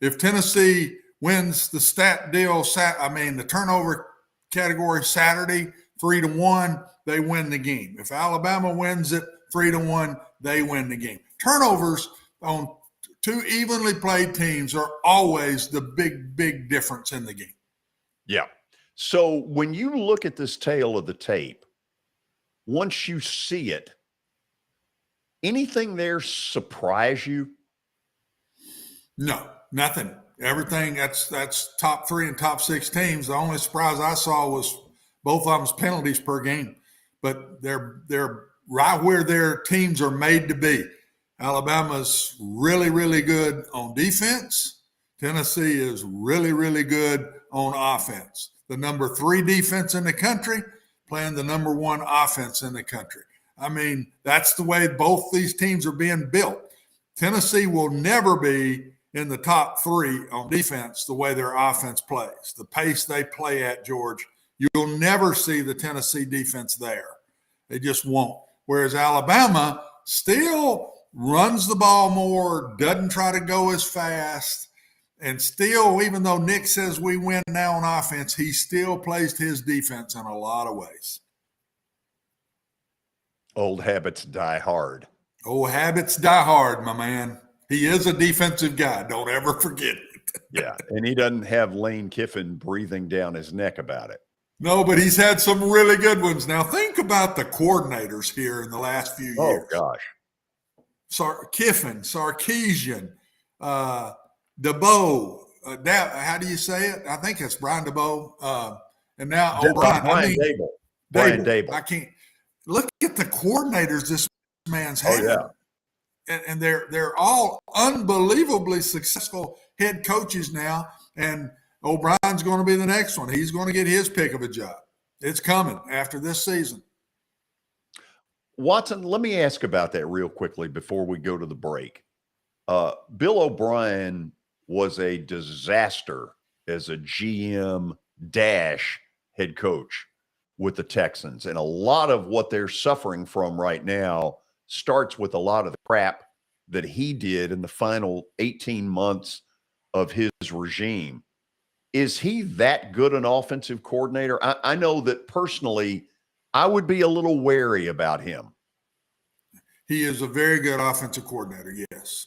If Tennessee wins the stat deal, the turnover category Saturday, 3-1, they win the game. If Alabama wins it 3-1, they win the game. Turnovers on 2 evenly played teams are always the big difference in the game. Yeah. So when you look at this tale of the tape, once you see it, anything there surprise you? No, nothing. Everything that's top 3 and top 6 teams. The only surprise I saw was both of them's penalties per game, but they're right where their teams are made to be. Alabama's really, really good on defense. Tennessee is really, really good on offense. The number 3 defense in the country playing the number 1 offense in the country. I mean, that's the way both these teams are being built. Tennessee will never be in the top 3 on defense the way their offense plays. The pace they play at, George, you'll never see the Tennessee defense there. They just won't. Whereas Alabama still runs the ball more, doesn't try to go as fast, and still, even though Nick says we win now on offense, he still plays his defense in a lot of ways. Old habits die hard. Old habits die hard, my man. He is a defensive guy. Don't ever forget it. Yeah, and he doesn't have Lane Kiffin breathing down his neck about it. No, but he's had some really good ones. Now, think about the coordinators here in the last few years. Oh, gosh. Kiffin, Sarkisian, DeBow. How do you say it? I think it's Brian DeBow. And now O'Brien. Brian Dable. I can't. Look at the coordinators this man's had. Oh, yeah. And they're all unbelievably successful head coaches now. And O'Brien's going to be the next one. He's going to get his pick of a job. It's coming after this season. Watson, let me ask about that real quickly before we go to the break. Bill O'Brien was a disaster as a GM head coach with the Texans. And a lot of what they're suffering from right now starts with a lot of the crap that he did in the final 18 months of his regime. Is he that good an offensive coordinator? I know that personally, I would be a little wary about him. He is a very good offensive coordinator, yes.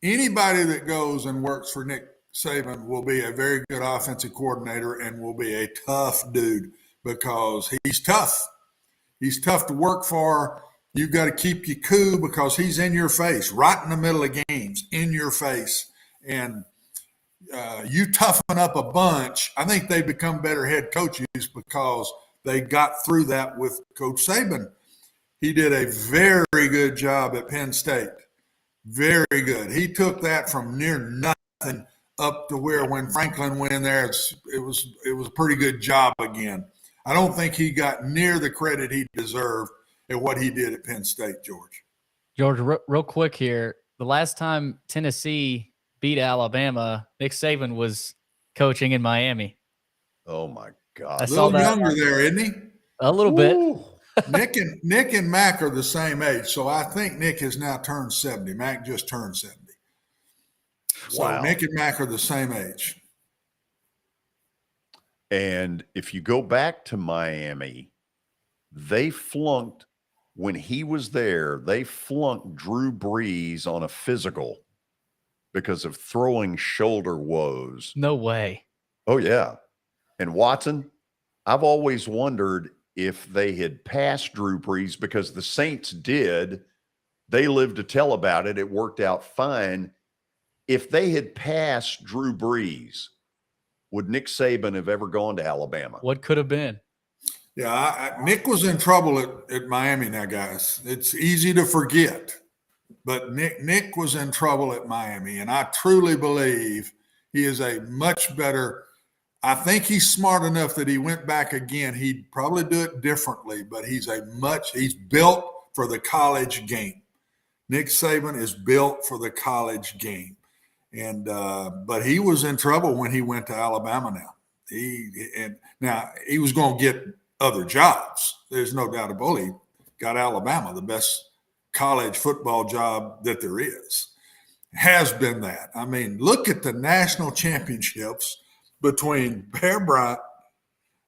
Anybody that goes and works for Nick Saban will be a very good offensive coordinator and will be a tough dude because he's tough. He's tough to work for. You've got to keep your cool because he's in your face, right in the middle of games, in your face. And you toughen up a bunch. I think they become better head coaches because they got through that with Coach Saban. He did a very good job at Penn State. Very good. He took that from near nothing up to where when Franklin went in there, it was a pretty good job again. I don't think he got near the credit he deserved at what he did at Penn State, George. George, real quick here. The last time Tennessee beat Alabama, Nick Saban was coaching in Miami. Oh, my God. A little younger there, isn't he? A little bit. Nick and Mac are the same age, so I think Nick has now turned 70. Mac just turned 70. So Wow. Nick and Mac are the same age. And if you go back to Miami, they flunked, when he was there, they flunked Drew Brees on a physical because of throwing shoulder woes. No way. Oh, yeah. And Watson, I've always wondered if they had passed Drew Brees because the Saints did. They lived to tell about it. It worked out fine. If they had passed Drew Brees, would Nick Saban have ever gone to Alabama? What could have been? Yeah, Nick was in trouble at Miami now, guys. It's easy to forget, but Nick was in trouble at Miami, and I truly believe he is a much better – I think he's smart enough that he went back again. He'd probably do it differently, but he's built for the college game. Nick Saban is built for the college game. And but he was in trouble when he went to Alabama now. He was going to get other jobs. There's no doubt about it. He got Alabama, the best college football job that there is. Has been that. I mean, look at the national championships between Bear Bryant,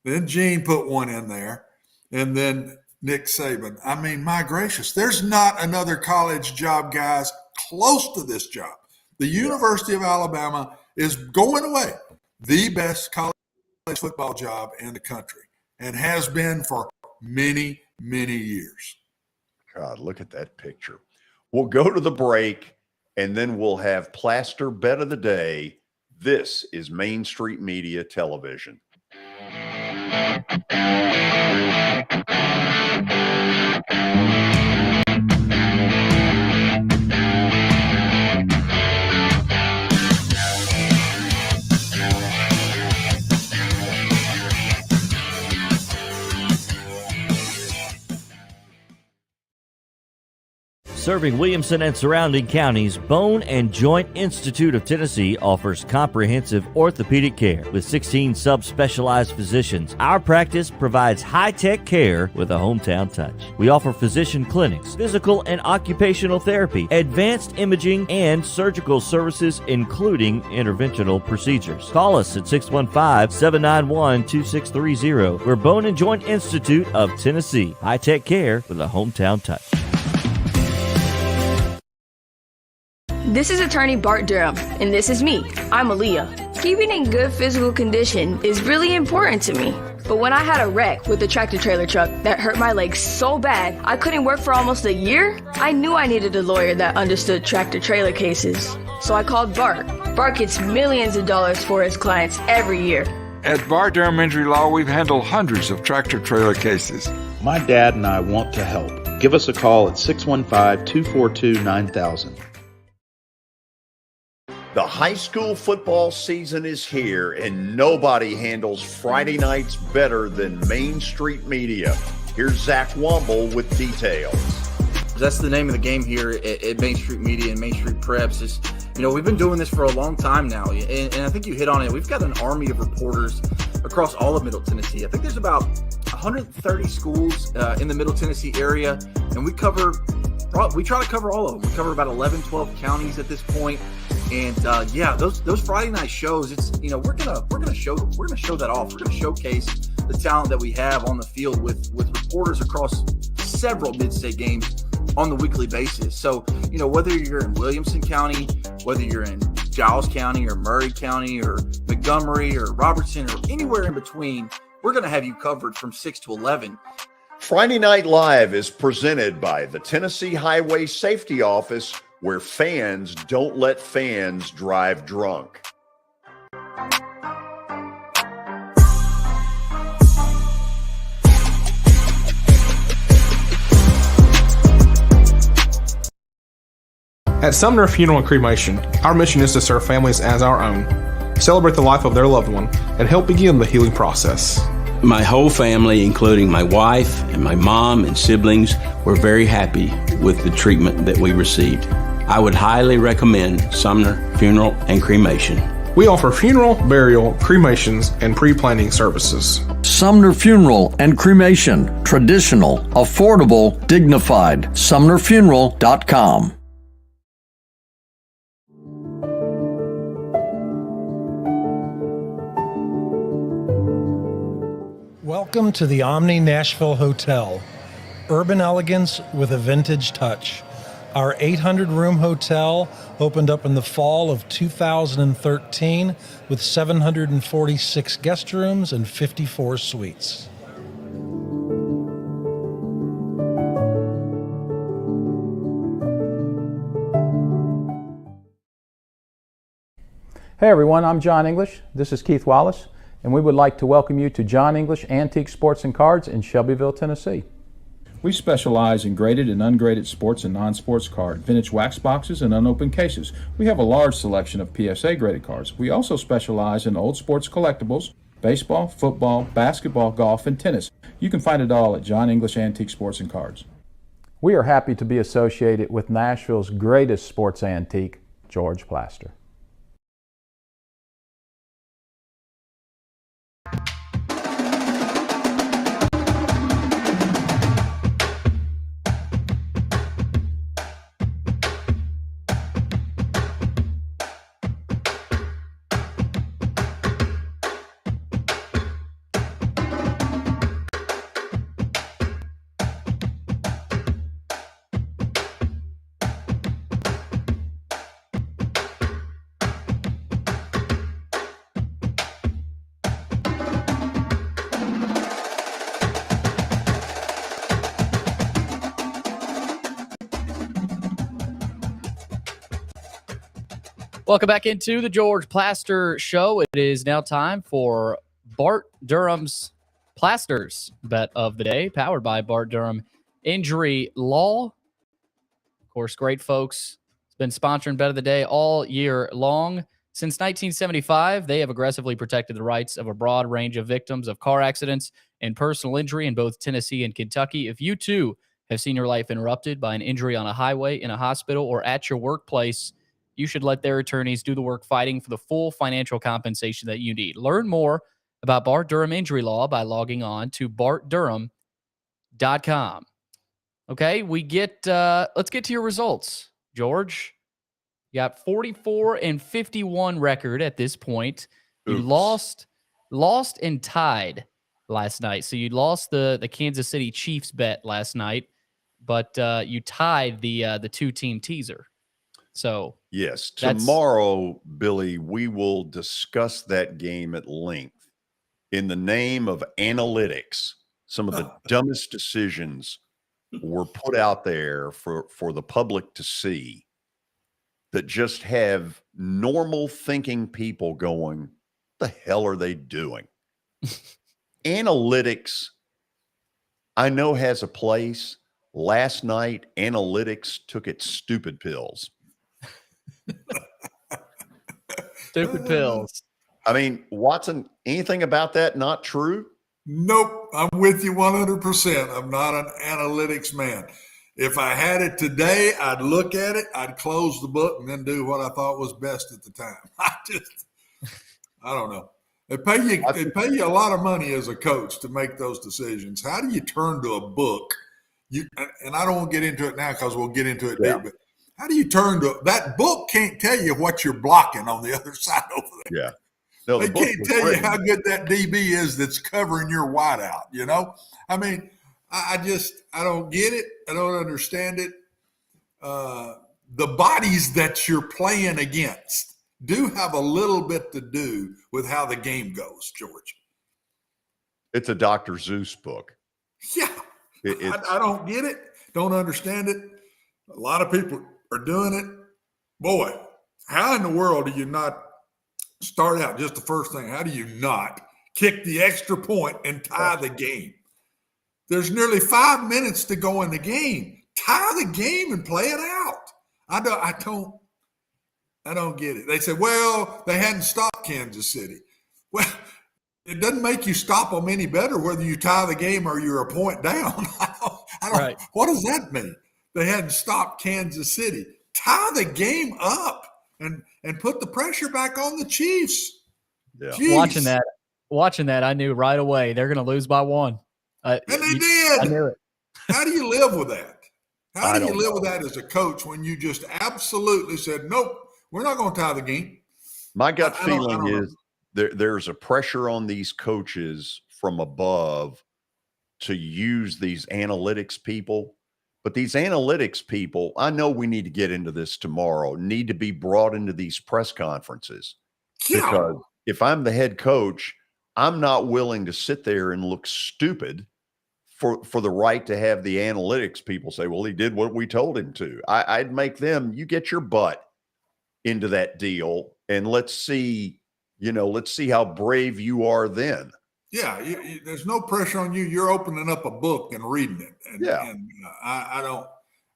then Gene put one in there, and then Nick Saban. I mean, my gracious, there's not another college job, guys, close to this job. The University of Alabama is going away the best college football job in the country and has been for many, many years. God, look at that picture. We'll go to the break, and then we'll have Plaster Bet of the Day. This is Main Street Media Television. Serving Williamson and surrounding counties, Bone and Joint Institute of Tennessee offers comprehensive orthopedic care with 16 subspecialized physicians. Our practice provides high-tech care with a hometown touch. We offer physician clinics, physical and occupational therapy, advanced imaging, and surgical services, including interventional procedures. Call us at 615-791-2630. We're Bone and Joint Institute of Tennessee. High-tech care with a hometown touch. This is attorney Bart Durham, and this is me. I'm Aaliyah. Keeping in good physical condition is really important to me. But when I had a wreck with a tractor trailer truck that hurt my legs so bad I couldn't work for almost a year, I knew I needed a lawyer that understood tractor trailer cases. So I called Bart. Bart gets millions of dollars for his clients every year. At Bart Durham Injury Law, we've handled hundreds of tractor trailer cases. My dad and I want to help. Give us a call at 615-242-9000. The high school football season is here, and nobody handles Friday nights better than Main Street Media. Here's Zach Womble with details. That's the name of the game here at Main Street Media and Main Street Preps. We've been doing this for a long time now, and I think you hit on it. We've got an army of reporters across all of Middle Tennessee. I think there's about 130 schools in the Middle Tennessee area, and we try to cover all of them. We cover about 11, 12 counties at this point. And those Friday night shows, we're gonna show that off. We're gonna showcase the talent that we have on the field with reporters across several mid-state games on the weekly basis. So, whether you're in Williamson County, whether you're in Giles County or Murray County or Montgomery or Robertson or anywhere in between, we're going to have you covered from 6 to 11. Friday Night Live is presented by the Tennessee Highway Safety Office, where fans don't let fans drive drunk. At Sumner Funeral and Cremation, our mission is to serve families as our own, celebrate the life of their loved one, and help begin the healing process. My whole family, including my wife and my mom and siblings, were very happy with the treatment that we received. I would highly recommend Sumner Funeral and Cremation. We offer funeral, burial, cremations, and pre-planning services. Sumner Funeral and Cremation. Traditional, affordable, dignified. SumnerFuneral.com. Welcome to the Omni Nashville Hotel. Urban elegance with a vintage touch. Our 800-room hotel opened up in the fall of 2013 with 746 guest rooms and 54 suites. Hey everyone, I'm John English. This is Keith Wallace, and we would like to welcome you to John English Antique Sports and Cards in Shelbyville, Tennessee. We specialize in graded and ungraded sports and non-sports cards, vintage wax boxes, and unopened cases. We have a large selection of PSA graded cards. We also specialize in old sports collectibles, baseball, football, basketball, golf, and tennis. You can find it all at John English Antique Sports and Cards. We are happy to be associated with Nashville's greatest sports antique, George Plaster. Welcome back into the George Plaster Show. It is now time for Bart Durham's Plasters Bet of the Day, powered by Bart Durham Injury Law. Of course, great folks. It's been sponsoring Bet of the Day all year long. Since 1975, they have aggressively protected the rights of a broad range of victims of car accidents and personal injury in both Tennessee and Kentucky. If you, too, have seen your life interrupted by an injury on a highway, in a hospital, or at your workplace, you should let their attorneys do the work fighting for the full financial compensation that you need. Learn more about Bart Durham Injury Law by logging on to bartdurham.com. Okay, let's get to your results. George, you got 44-51 record at this point. You lost and tied last night. So you lost the Kansas City Chiefs bet last night, but you tied the two-team teaser. So yes, tomorrow, Billy, we will discuss that game at length. In the name of analytics, some of the dumbest decisions were put out there for the public to see that just have normal thinking people going, what the hell are they doing? Analytics, I know, has a place. Last night, analytics took its stupid pills. Stupid pills. I mean, Watson, anything about that not true? Nope. I'm with you 100%. I'm not an analytics man. If I had it today, I'd look at it, I'd close the book, and then do what I thought was best at the time. I don't know. They pay you a lot of money as a coach to make those decisions. How do you turn to a book? And I don't want to get into it now because we'll get into it deep, but how do you turn to that book? Can't tell you what you're blocking on the other side over there. Yeah. No, They the book can't was tell you written. how good that DB is that's covering your wideout. You know, I mean, I don't get it. I don't understand it. The bodies that you're playing against do have a little bit to do with how the game goes, George. It's a Dr. Zeus book. Yeah, I don't get it. Don't understand it. A lot of people are doing it. Boy, how in the world do you not start out? Just the first thing, how do you not kick the extra point and tie the game? There's nearly 5 minutes to go in the game. Tie the game and play it out. I don't get it. They said, well, they hadn't stopped Kansas City. Well, it doesn't make you stop them any better whether you tie the game or you're a point down. Right. What does that mean? They hadn't stopped Kansas City. Tie the game up and put the pressure back on the Chiefs. Yeah. Jeez. Watching that, I knew right away they're going to lose by 1. And they did. I knew it. How do you live with that? How do you live know. with that as a coach when you just absolutely said, nope, we're not going to tie the game? My gut I don't feeling know. is there's a pressure on these coaches from above to use these analytics people. But these analytics people, I know we need to get into this tomorrow, need to be brought into these press conferences. Yeah. Because if I'm the head coach, I'm not willing to sit there and look stupid for the right to have the analytics people say, well, he did what we told him to. I'd make them, you get your butt into that deal and let's see how brave you are then. Yeah, there's no pressure on you. You're opening up a book and reading it. And, I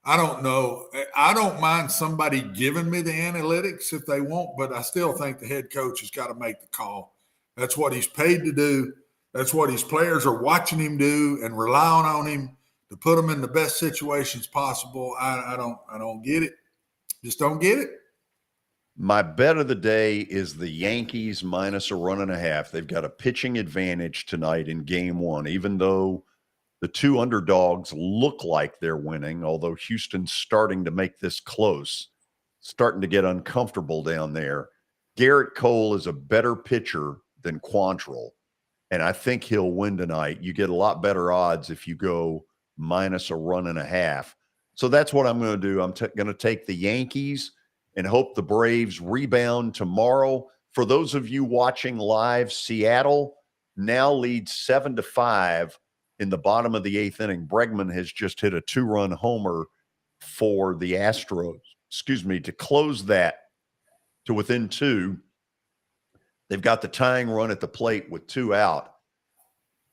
don't know. I don't mind somebody giving me the analytics if they want, but I still think the head coach has got to make the call. That's what he's paid to do. That's what his players are watching him do and relying on him to put them in the best situations possible. I don't get it. Just don't get it. My bet of the day is the Yankees minus 1.5. They've got a pitching advantage tonight in game 1, even though the two underdogs look like they're winning, although Houston's starting to make this close, starting to get uncomfortable down there. Garrett Cole is a better pitcher than Quantrill, and I think he'll win tonight. You get a lot better odds if you go minus 1.5. So that's what I'm going to do. I'm going to take the Yankees and hope the Braves rebound tomorrow. For those of you watching live, Seattle now leads 7-5 in the bottom of the 8th inning. Bregman has just hit a 2-run homer for the Astros, to close that to within 2. They've got the tying run at the plate with 2 out.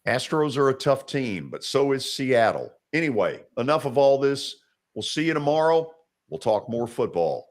Astros are a tough team, but so is Seattle. Anyway, enough of all this. We'll see you tomorrow. We'll talk more football.